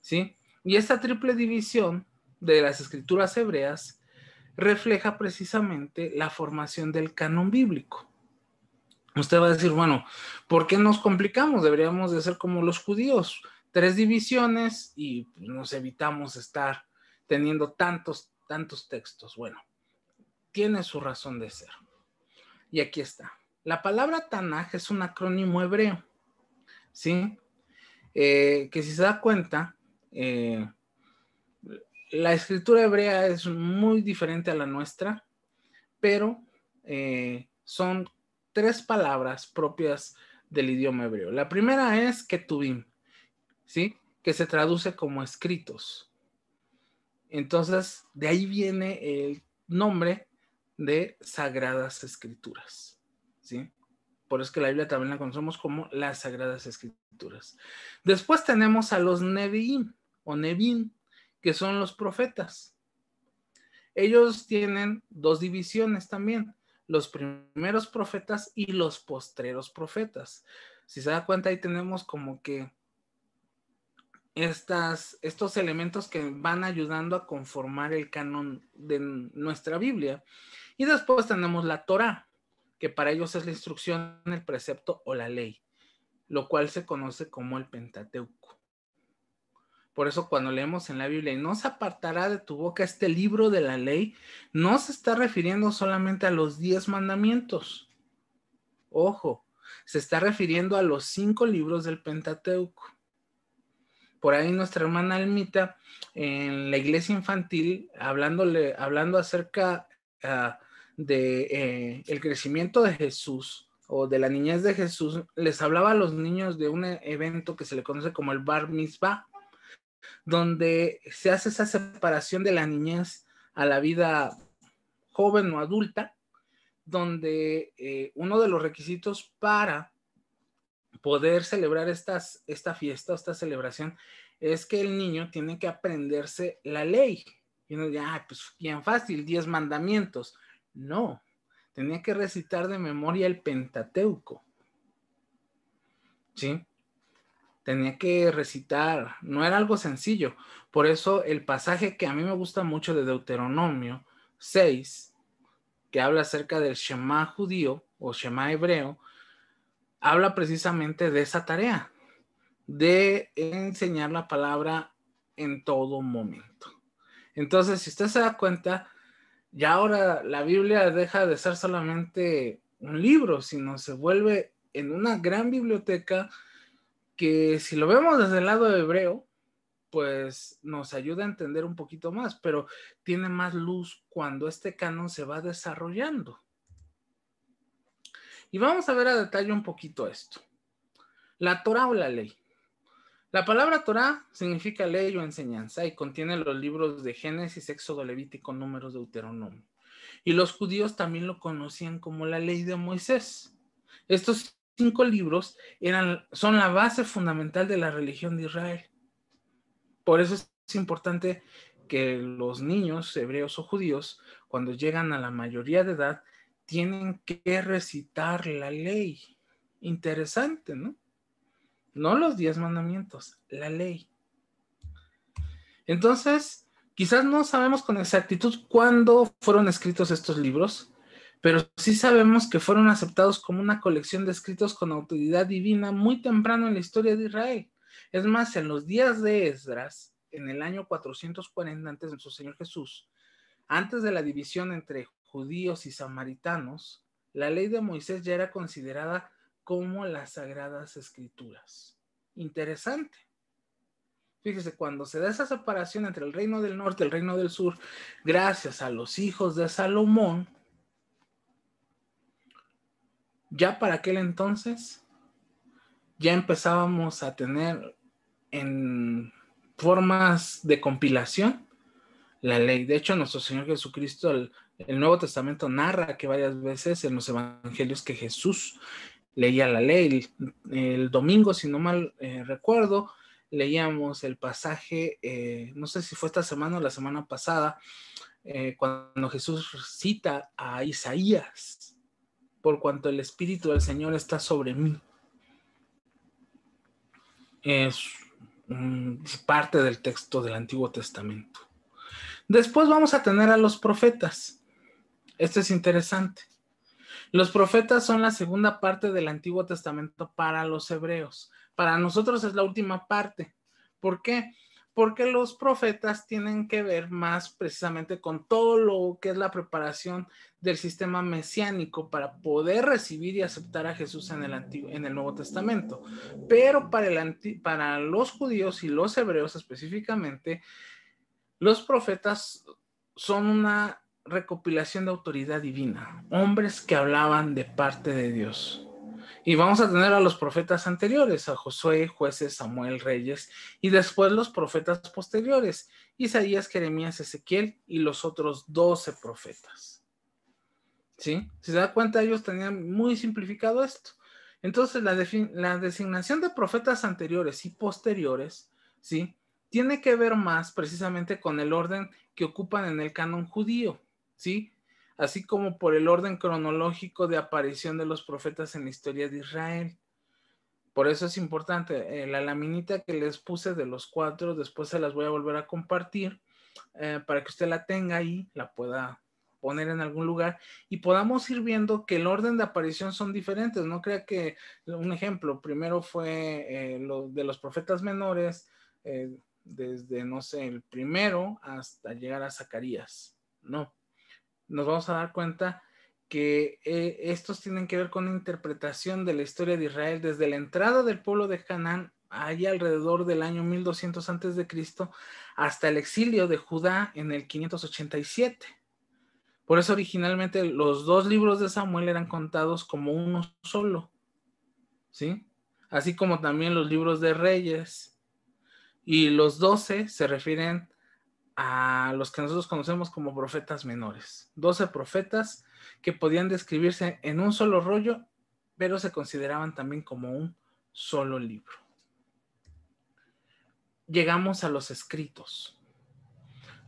¿sí? Y esta triple división de las escrituras hebreas refleja precisamente la formación del canon bíblico. Usted va a decir, bueno, ¿por qué nos complicamos? Deberíamos de ser como los judíos, 3 divisiones y nos evitamos estar teniendo tantos textos. Bueno, tiene su razón de ser. Y aquí está. La palabra Tanaj es un acrónimo hebreo, ¿sí? Que si se da cuenta, la escritura hebrea es muy diferente a la nuestra, pero son 3 palabras propias del idioma hebreo. La primera es Ketuvim, ¿sí? Que se traduce como escritos. Entonces, de ahí viene el nombre de Sagradas Escrituras, ¿sí? Por eso es que la Biblia también la conocemos como las Sagradas Escrituras. Después tenemos a los Neviim o Nevim, que son los profetas. Ellos tienen 2 divisiones también, los primeros profetas y los postreros profetas. Si se da cuenta, ahí tenemos como que estos elementos que van ayudando a conformar el canon de nuestra Biblia. Y después tenemos la Torá, que para ellos es la instrucción, el precepto o la ley, lo cual se conoce como el Pentateuco. Por eso cuando leemos en la Biblia, y no se apartará de tu boca este libro de la ley, no se está refiriendo solamente a los 10 mandamientos. Ojo, se está refiriendo a los 5 libros del Pentateuco. Por ahí nuestra hermana Almita, en la iglesia infantil, hablando acerca de el crecimiento de Jesús o de la niñez de Jesús, les hablaba a los niños de un evento que se le conoce como el Bar Mitzvah, donde se hace esa separación de la niñez a la vida joven o adulta, donde uno de los requisitos para poder celebrar esta fiesta o esta celebración es que el niño tiene que aprenderse la ley. Y uno dice, pues bien fácil, 10 mandamientos. No, tenía que recitar de memoria el Pentateuco. ¿Sí? Tenía que recitar, no era algo sencillo. Por eso el pasaje que a mí me gusta mucho de Deuteronomio 6, que habla acerca del Shema judío o Shema hebreo, habla precisamente de esa tarea, de enseñar la palabra en todo momento. Entonces, si usted se da cuenta, ya ahora la Biblia deja de ser solamente un libro, sino se vuelve en una gran biblioteca que, si lo vemos desde el lado hebreo, pues nos ayuda a entender un poquito más, pero tiene más luz cuando este canon se va desarrollando. Y vamos a ver a detalle un poquito esto. La Torá o la ley. La palabra Torá significa ley o enseñanza y contiene los libros de Génesis, Éxodo, Levítico, Números, Deuteronomio. Y los judíos también lo conocían como la ley de Moisés. Estos 5 libros son la base fundamental de la religión de Israel. Por eso es importante que los niños hebreos o judíos, cuando llegan a la mayoría de edad, tienen que recitar la ley. Interesante, ¿no? No los 10 mandamientos, la ley. Entonces, Quizás no sabemos con exactitud cuándo fueron escritos estos libros, pero sí sabemos que fueron aceptados como una colección de escritos con autoridad divina muy temprano en la historia de Israel. Es más, en los días de Esdras, en el año 440 antes de nuestro Señor Jesús, antes de la división entre judíos y samaritanos, la ley de Moisés ya era considerada como las sagradas escrituras. Interesante. Fíjese, cuando se da esa separación entre el reino del norte y el reino del sur, gracias a los hijos de Salomón, ya para aquel entonces, ya empezábamos a tener en formas de compilación la ley. De hecho, nuestro Señor Jesucristo, el Nuevo Testamento narra que varias veces en los evangelios que Jesús leía la ley. El domingo, si no mal recuerdo, leíamos el pasaje, no sé si fue esta semana o la semana pasada, cuando Jesús cita a Isaías, por cuanto el Espíritu del Señor está sobre mí. Es parte del texto del Antiguo Testamento. Después vamos a tener a los profetas. Esto es interesante. Los profetas son la segunda parte del Antiguo Testamento para los hebreos. Para nosotros es la última parte. ¿Por qué? Porque los profetas tienen que ver más precisamente con todo lo que es la preparación del sistema mesiánico para poder recibir y aceptar a Jesús en el Nuevo Testamento. Pero para los judíos y los hebreos específicamente, los profetas son una recopilación de autoridad divina, hombres que hablaban de parte de Dios. Y vamos a tener a los profetas anteriores, a Josué, Jueces, Samuel, Reyes, y después los profetas posteriores, Isaías, Jeremías, Ezequiel y los otros 12 profetas. ¿Sí? Si se da cuenta, ellos tenían muy simplificado esto. Entonces, la designación de profetas anteriores y posteriores, ¿sí?, tiene que ver más precisamente con el orden que ocupan en el canon judío, ¿sí? Así como por el orden cronológico de aparición de los profetas en la historia de Israel. Por eso es importante, la laminita que les puse de los 4, después se las voy a volver a compartir para que usted la tenga ahí, la pueda poner en algún lugar y podamos ir viendo que el orden de aparición son diferentes. No crea que, un ejemplo, primero fue lo de los profetas menores, desde, no sé, el primero hasta llegar a Zacarías. No, nos vamos a dar cuenta que estos tienen que ver con la interpretación de la historia de Israel desde la entrada del pueblo de Canaán, allá alrededor del año 1200 antes de Cristo, hasta el exilio de Judá en el 587. Por eso originalmente los 2 libros de Samuel eran contados como uno solo, ¿sí? Así como también los libros de Reyes, y los 12 se refieren a los que nosotros conocemos como profetas menores. 12 profetas que podían describirse en un solo rollo, pero se consideraban también como un solo libro. Llegamos a los escritos.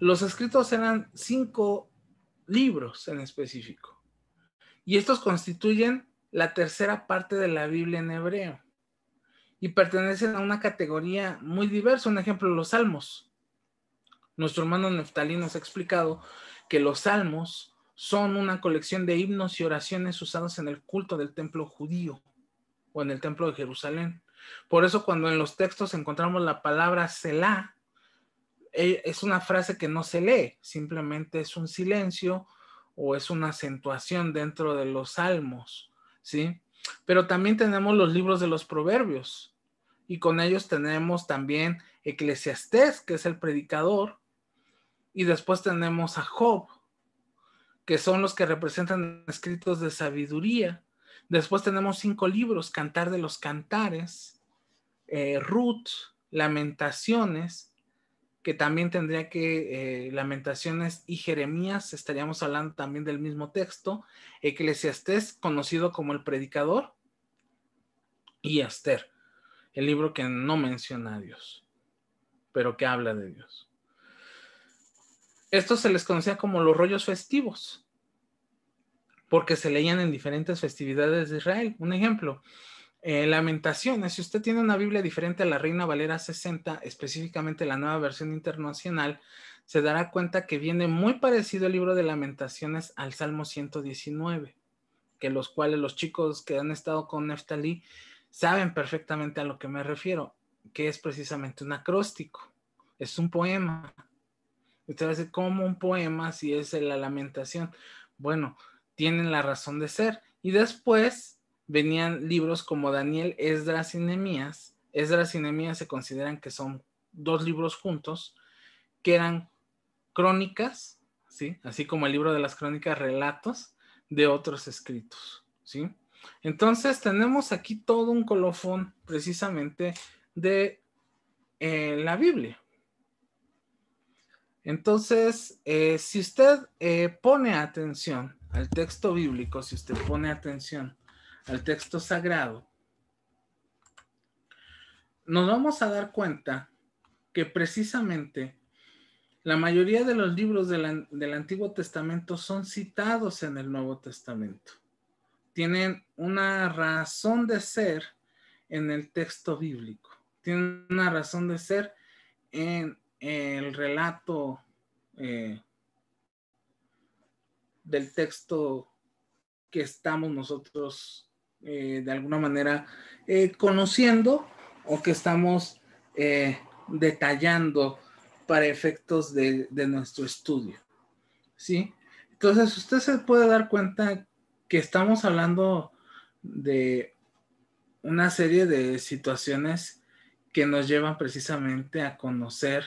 Los escritos eran 5 libros en específico, y estos constituyen la tercera parte de la Biblia en hebreo y pertenecen a una categoría muy diversa. Un ejemplo, los salmos. Nuestro hermano Neftalí nos ha explicado que los salmos son una colección de himnos y oraciones usados en el culto del templo judío o en el templo de Jerusalén. Por eso cuando en los textos encontramos la palabra Selah, es una frase que no se lee, simplemente es un silencio o es una acentuación dentro de los salmos, ¿sí? Pero también tenemos los libros de los proverbios y con ellos tenemos también Eclesiastés, que es el predicador, y después tenemos a Job, que son los que representan escritos de sabiduría. Después tenemos 5 libros: Cantar de los Cantares, Ruth, Lamentaciones, que también tendría que, Lamentaciones y Jeremías, estaríamos hablando también del mismo texto, Eclesiastés, conocido como el predicador, y Esther, el libro que no menciona a Dios, pero que habla de Dios. Estos se les conocía como los rollos festivos, porque se leían en diferentes festividades de Israel. Un ejemplo, Lamentaciones. Si usted tiene una Biblia diferente a la Reina Valera 60, específicamente la Nueva Versión Internacional, se dará cuenta que viene muy parecido el libro de Lamentaciones al Salmo 119, que los cuales los chicos que han estado con Neftalí saben perfectamente a lo que me refiero, que es precisamente un acróstico, es un poema. Usted va a decir, ¿cómo un poema si es la lamentación? Bueno, tienen la razón de ser. Y después venían libros como Daniel, Esdras y Nehemías. Esdras y Nehemías se consideran que son dos libros juntos, que eran crónicas, ¿sí? Así como el libro de las crónicas, relatos de otros escritos, ¿sí? Entonces tenemos aquí todo un colofón precisamente de la Biblia. Entonces, si usted pone atención al texto bíblico, si usted pone atención al texto sagrado, nos vamos a dar cuenta que precisamente la mayoría de los libros del Antiguo Testamento son citados en el Nuevo Testamento. Tienen una razón de ser en el texto bíblico. Tienen una razón de ser en el relato del texto que estamos nosotros de alguna manera conociendo o que estamos detallando para efectos de nuestro estudio, ¿sí? Entonces usted se puede dar cuenta que estamos hablando de una serie de situaciones que nos llevan precisamente a conocer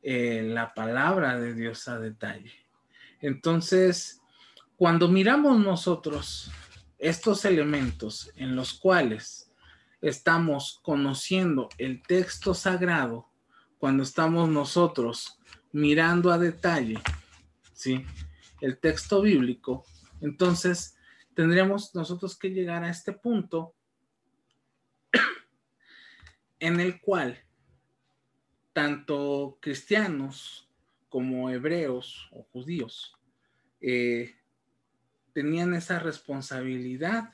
la palabra de Dios a detalle. Entonces, cuando miramos nosotros estos elementos en los cuales estamos conociendo el texto sagrado, cuando estamos nosotros mirando a detalle, ¿sí?, el texto bíblico, entonces tendríamos nosotros que llegar a este punto en el cual tanto cristianos como hebreos o judíos tenían esa responsabilidad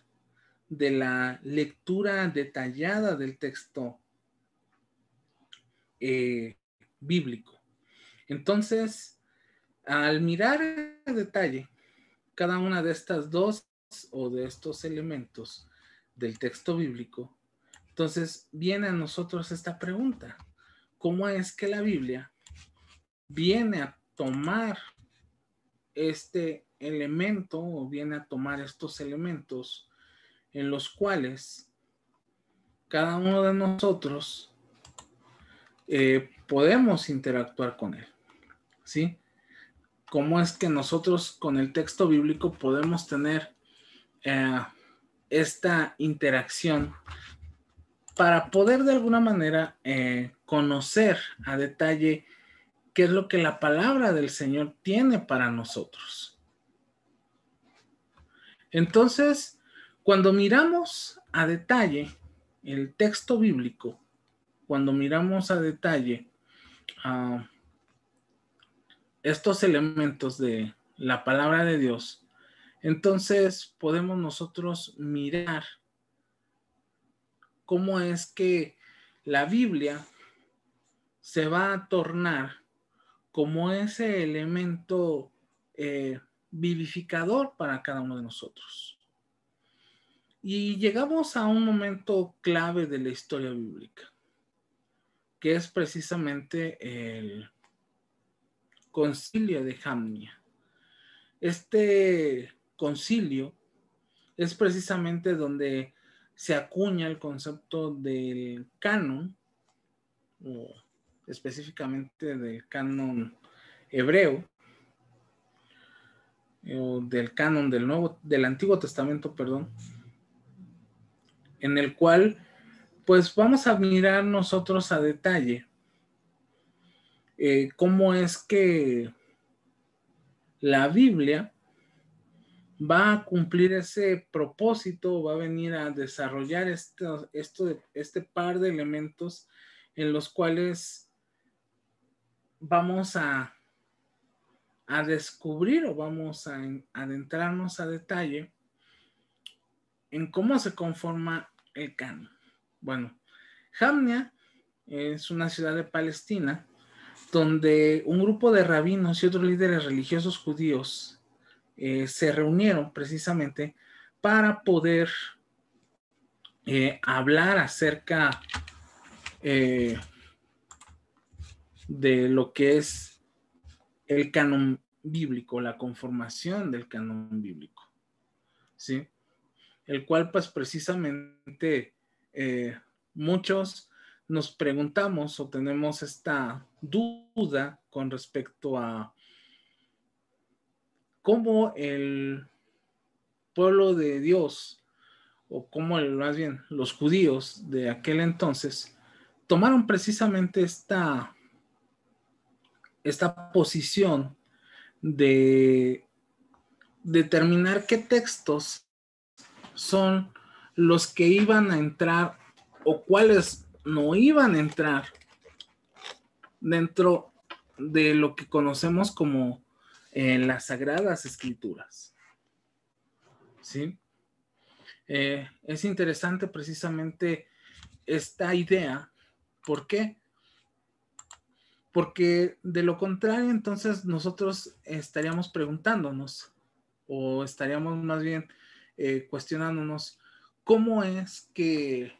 de la lectura detallada del texto bíblico. Entonces, al mirar en detalle cada una de estas dos o de estos elementos del texto bíblico, entonces viene a nosotros esta pregunta: ¿cómo es que la Biblia viene a tomar este elemento o viene a tomar estos elementos en los cuales cada uno de nosotros podemos interactuar con él? ¿Sí? ¿Cómo es que nosotros con el texto bíblico podemos tener esta interacción para poder de alguna manera conocer a detalle qué es lo que la palabra del Señor tiene para nosotros? Entonces, cuando miramos a detalle el texto bíblico, cuando miramos a detalle estos elementos de la palabra de Dios, entonces podemos nosotros mirar cómo es que la Biblia se va a tornar como ese elemento vivificador para cada uno de nosotros. Y llegamos a un momento clave de la historia bíblica, que es precisamente el concilio de Jamnia. Este concilio es precisamente donde se acuña el concepto del canon, o específicamente del canon hebreo, o del canon del Antiguo Testamento, perdón, en el cual pues vamos a mirar nosotros a detalle cómo es que la Biblia va a cumplir ese propósito, va a venir a desarrollar este par de elementos en los cuales vamos a descubrir o vamos a adentrarnos a detalle en cómo se conforma el canon. Bueno, Jamnia es una ciudad de Palestina donde un grupo de rabinos y otros líderes religiosos judíos se reunieron precisamente para poder hablar acerca de lo que es el canon bíblico, la conformación del canon bíblico, ¿sí? El cual pues precisamente muchos nos preguntamos o tenemos esta duda con respecto a cómo el pueblo de Dios, o cómo más bien los judíos de aquel entonces tomaron precisamente esta posición de determinar qué textos son los que iban a entrar o cuáles no iban a entrar dentro de lo que conocemos como las Sagradas Escrituras. ¿Sí? Es interesante precisamente esta idea. ¿Por qué? Porque de lo contrario, entonces nosotros estaríamos preguntándonos o estaríamos más bien cuestionándonos cómo es que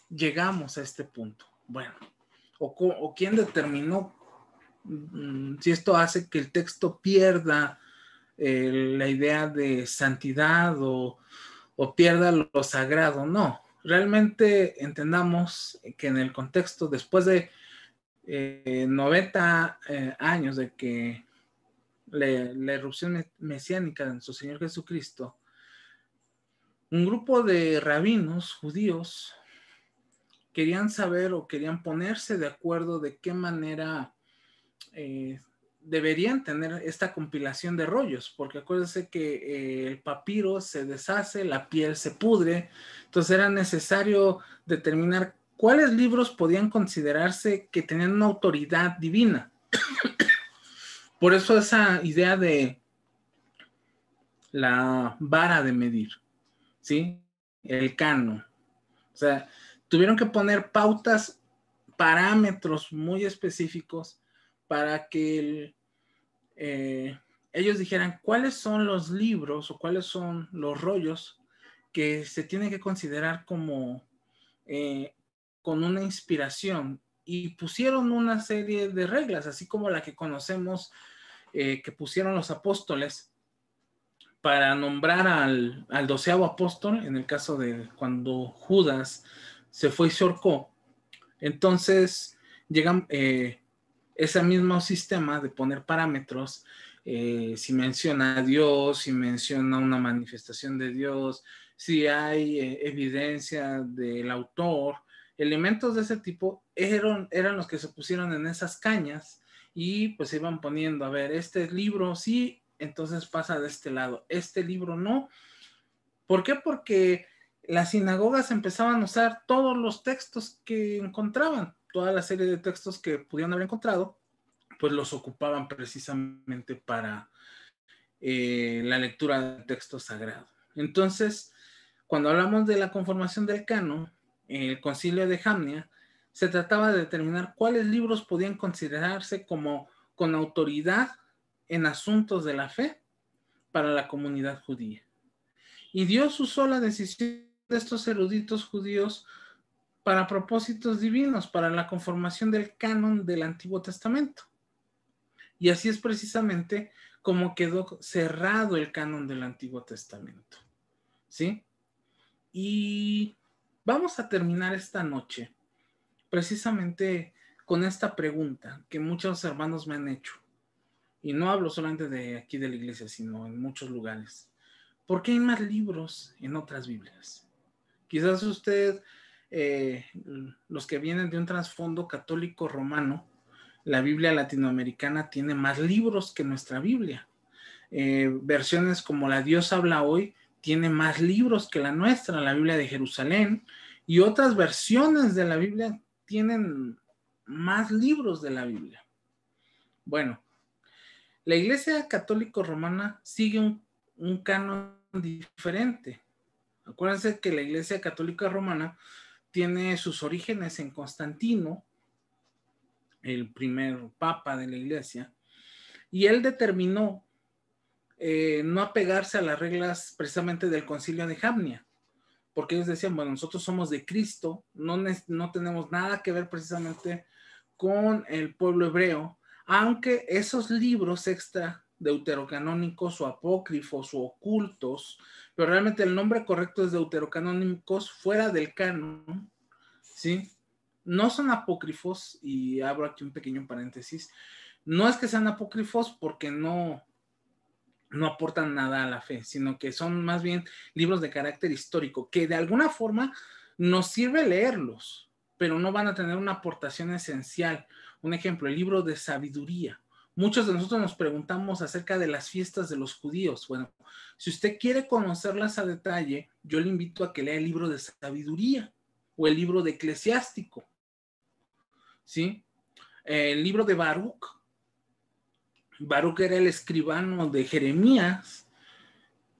llegamos a este punto. Bueno, o quién determinó si esto hace que el texto pierda la idea de santidad o pierda lo sagrado. No, realmente entendamos que en el contexto, después de 90 años de que la irrupción mesiánica de nuestro Señor Jesucristo, un grupo de rabinos judíos querían saber o querían ponerse de acuerdo de qué manera deberían tener esta compilación de rollos, porque acuérdense que el papiro se deshace, la piel se pudre, entonces era necesario determinar cuáles libros podían considerarse que tenían una autoridad divina. Por eso esa idea de la vara de medir, ¿sí? El canon. O sea, tuvieron que poner pautas, parámetros muy específicos para que ellos dijeran cuáles son los libros o cuáles son los rollos que se tienen que considerar como con una inspiración, y pusieron una serie de reglas, así como la que conocemos que pusieron los apóstoles para nombrar al 12º apóstol, en el caso de cuando Judas se fue y se ahorcó. Entonces llegan ese mismo sistema de poner parámetros, si menciona a Dios, si menciona una manifestación de Dios, si hay evidencia del autor, elementos de ese tipo eran los que se pusieron en esas cañas y pues se iban poniendo, a ver, este libro sí, entonces pasa de este lado, este libro no. ¿Por qué? Porque las sinagogas empezaban a usar todos los textos que encontraban, toda la serie de textos que pudieron haber encontrado, pues los ocupaban precisamente para la lectura del texto sagrado. Entonces, cuando hablamos de la conformación del canon, el concilio de Jamnia, se trataba de determinar cuáles libros podían considerarse como con autoridad en asuntos de la fe para la comunidad judía. Y Dios usó la decisión de estos eruditos judíos para propósitos divinos, para la conformación del canon del Antiguo Testamento. Y así es precisamente como quedó cerrado el canon del Antiguo Testamento. ¿Sí? Y vamos a terminar esta noche precisamente con esta pregunta que muchos hermanos me han hecho. Y no hablo solamente de aquí de la iglesia, sino en muchos lugares. ¿Por qué hay más libros en otras Biblias? Quizás usted, los que vienen de un trasfondo católico romano, la Biblia latinoamericana tiene más libros que nuestra Biblia. Versiones como la Dios habla hoy tiene más libros que la nuestra, la Biblia de Jerusalén, y otras versiones de la Biblia tienen más libros de la Biblia. Bueno, la Iglesia Católica Romana sigue un canon diferente. Acuérdense que la Iglesia Católica Romana tiene sus orígenes en Constantino, el primer papa de la iglesia, y él determinó no apegarse a las reglas precisamente del concilio de Jamnia, porque ellos decían, bueno, nosotros somos de Cristo, no tenemos nada que ver precisamente con el pueblo hebreo, aunque esos libros extra deuterocanónicos o apócrifos o ocultos, pero realmente el nombre correcto es deuterocanónicos fuera del canon, ¿sí? No son apócrifos, y abro aquí un pequeño paréntesis, no es que sean apócrifos porque no aportan nada a la fe, sino que son más bien libros de carácter histórico, que de alguna forma nos sirve leerlos, pero no van a tener una aportación esencial. Un ejemplo, el libro de sabiduría. Muchos de nosotros nos preguntamos acerca de las fiestas de los judíos. Bueno, si usted quiere conocerlas a detalle, yo le invito a que lea el libro de sabiduría o el libro de eclesiástico, ¿sí? El libro de Baruch. Baruch era el escribano de Jeremías,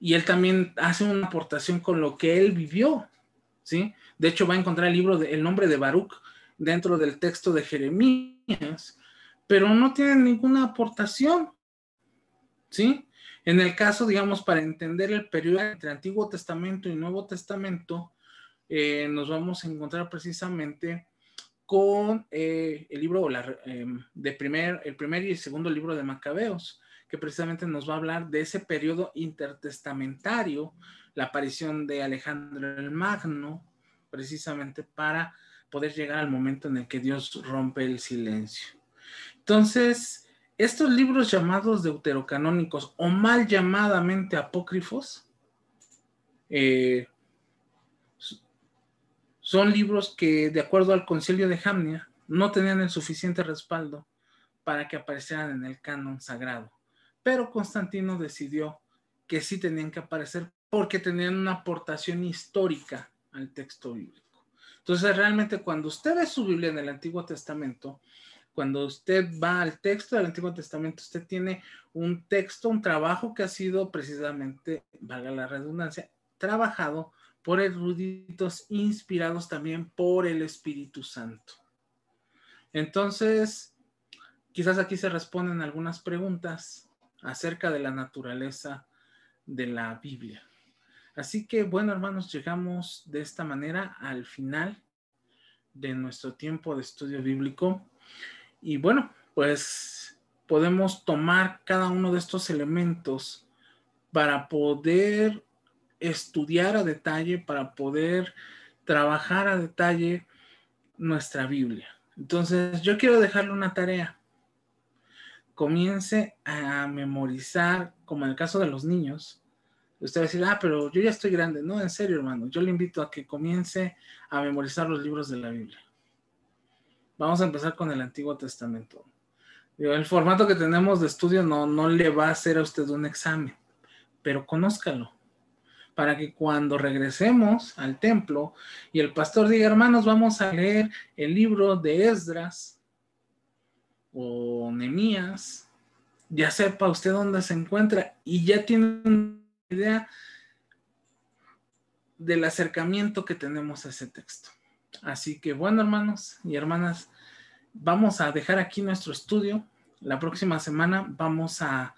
y él también hace una aportación con lo que él vivió, ¿sí? De hecho, va a encontrar el nombre de Baruch dentro del texto de Jeremías, pero no tiene ninguna aportación, ¿sí? En el caso, digamos, para entender el periodo entre Antiguo Testamento y Nuevo Testamento, nos vamos a encontrar precisamente con el libro el primer y el segundo libro de Macabeos, que precisamente nos va a hablar de ese periodo intertestamentario, la aparición de Alejandro el Magno, precisamente para poder llegar al momento en el que Dios rompe el silencio. Entonces, estos libros llamados deuterocanónicos o mal llamadamente apócrifos, son libros que, de acuerdo al concilio de Jamnia, no tenían el suficiente respaldo para que aparecieran en el canon sagrado. Pero Constantino decidió que sí tenían que aparecer porque tenían una aportación histórica al texto bíblico. Entonces, realmente, cuando usted ve su Biblia en el Antiguo Testamento, cuando usted va al texto del Antiguo Testamento, usted tiene un texto, un trabajo que ha sido precisamente, valga la redundancia, trabajado por eruditos inspirados también por el Espíritu Santo. Entonces, quizás aquí se responden algunas preguntas acerca de la naturaleza de la Biblia. Así que, bueno, hermanos, llegamos de esta manera al final de nuestro tiempo de estudio bíblico. Y bueno, pues podemos tomar cada uno de estos elementos para poder estudiar a detalle, para poder trabajar a detalle nuestra Biblia. Entonces, yo quiero dejarle una tarea. Comience a memorizar, como en el caso de los niños. Usted va a decir, pero yo ya estoy grande. No, en serio, hermano. Yo le invito a que comience a memorizar los libros de la Biblia. Vamos a empezar con el Antiguo Testamento. El formato que tenemos de estudio no le va a hacer a usted un examen, pero conózcalo, para que cuando regresemos al templo y el pastor diga, hermanos, vamos a leer el libro de Esdras o Nehemías, ya sepa usted dónde se encuentra y ya tiene una idea del acercamiento que tenemos a ese texto. Así que bueno, hermanos y hermanas, vamos a dejar aquí nuestro estudio. La próxima semana vamos a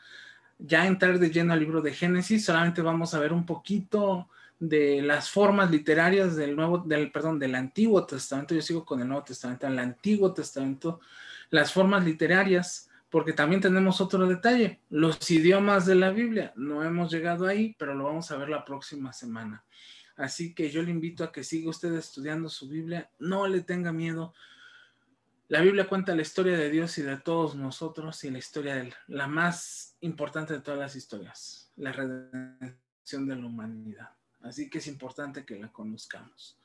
ya entrar de lleno al libro de Génesis. Solamente vamos a ver un poquito de las formas literarias del Antiguo Testamento. Yo sigo con el Nuevo Testamento, el Antiguo Testamento, las formas literarias, porque también tenemos otro detalle, los idiomas de la Biblia. No hemos llegado ahí, pero lo vamos a ver la próxima semana. Así que yo le invito a que siga usted estudiando su Biblia, no le tenga miedo. La Biblia cuenta la historia de Dios y de todos nosotros, y la historia de la más importante de todas las historias, la redención de la humanidad. Así que es importante que la conozcamos.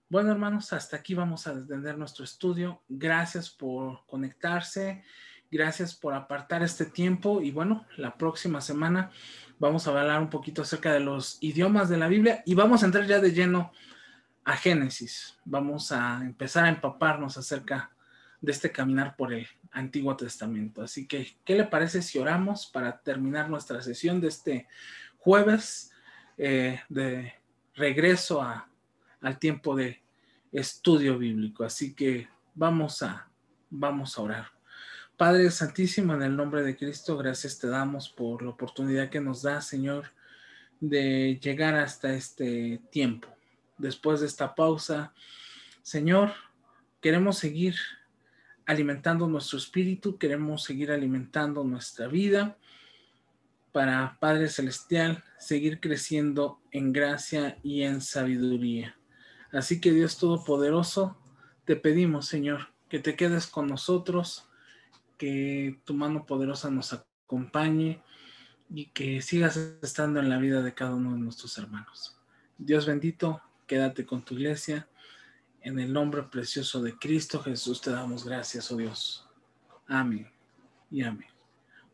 Bueno, hermanos, hasta aquí vamos a detener nuestro estudio. Gracias por conectarse, gracias por apartar este tiempo, y bueno, la próxima semana vamos a hablar un poquito acerca de los idiomas de la Biblia y vamos a entrar ya de lleno a Génesis. Vamos a empezar a empaparnos acerca de este caminar por el Antiguo Testamento. Así que, ¿qué le parece si oramos para terminar nuestra sesión de este jueves de regreso al tiempo de estudio bíblico? Así que vamos a Vamos a orar. Padre Santísimo, en el nombre de Cristo, gracias te damos por la oportunidad que nos da, Señor, de llegar hasta este tiempo. Después de esta pausa, Señor, queremos seguir alimentando nuestro espíritu, queremos seguir alimentando nuestra vida para, Padre Celestial, seguir creciendo en gracia y en sabiduría. Así que Dios Todopoderoso, te pedimos, Señor, que te quedes con nosotros, que tu mano poderosa nos acompañe y que sigas estando en la vida de cada uno de nuestros hermanos. Dios bendito, quédate con tu iglesia. En el nombre precioso de Cristo Jesús te damos gracias, oh Dios. Amén y amén.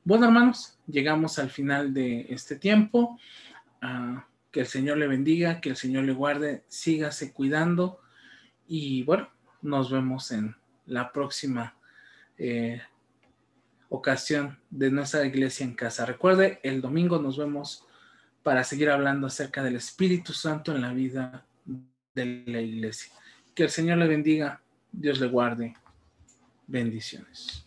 Bueno, hermanos, llegamos al final de este tiempo. Que el Señor le bendiga, que el Señor le guarde, sígase cuidando y bueno, nos vemos en la próxima ocasión de nuestra iglesia en casa. Recuerde, el domingo nos vemos para seguir hablando acerca del Espíritu Santo en la vida de la iglesia. Que el Señor le bendiga, Dios le guarde. Bendiciones.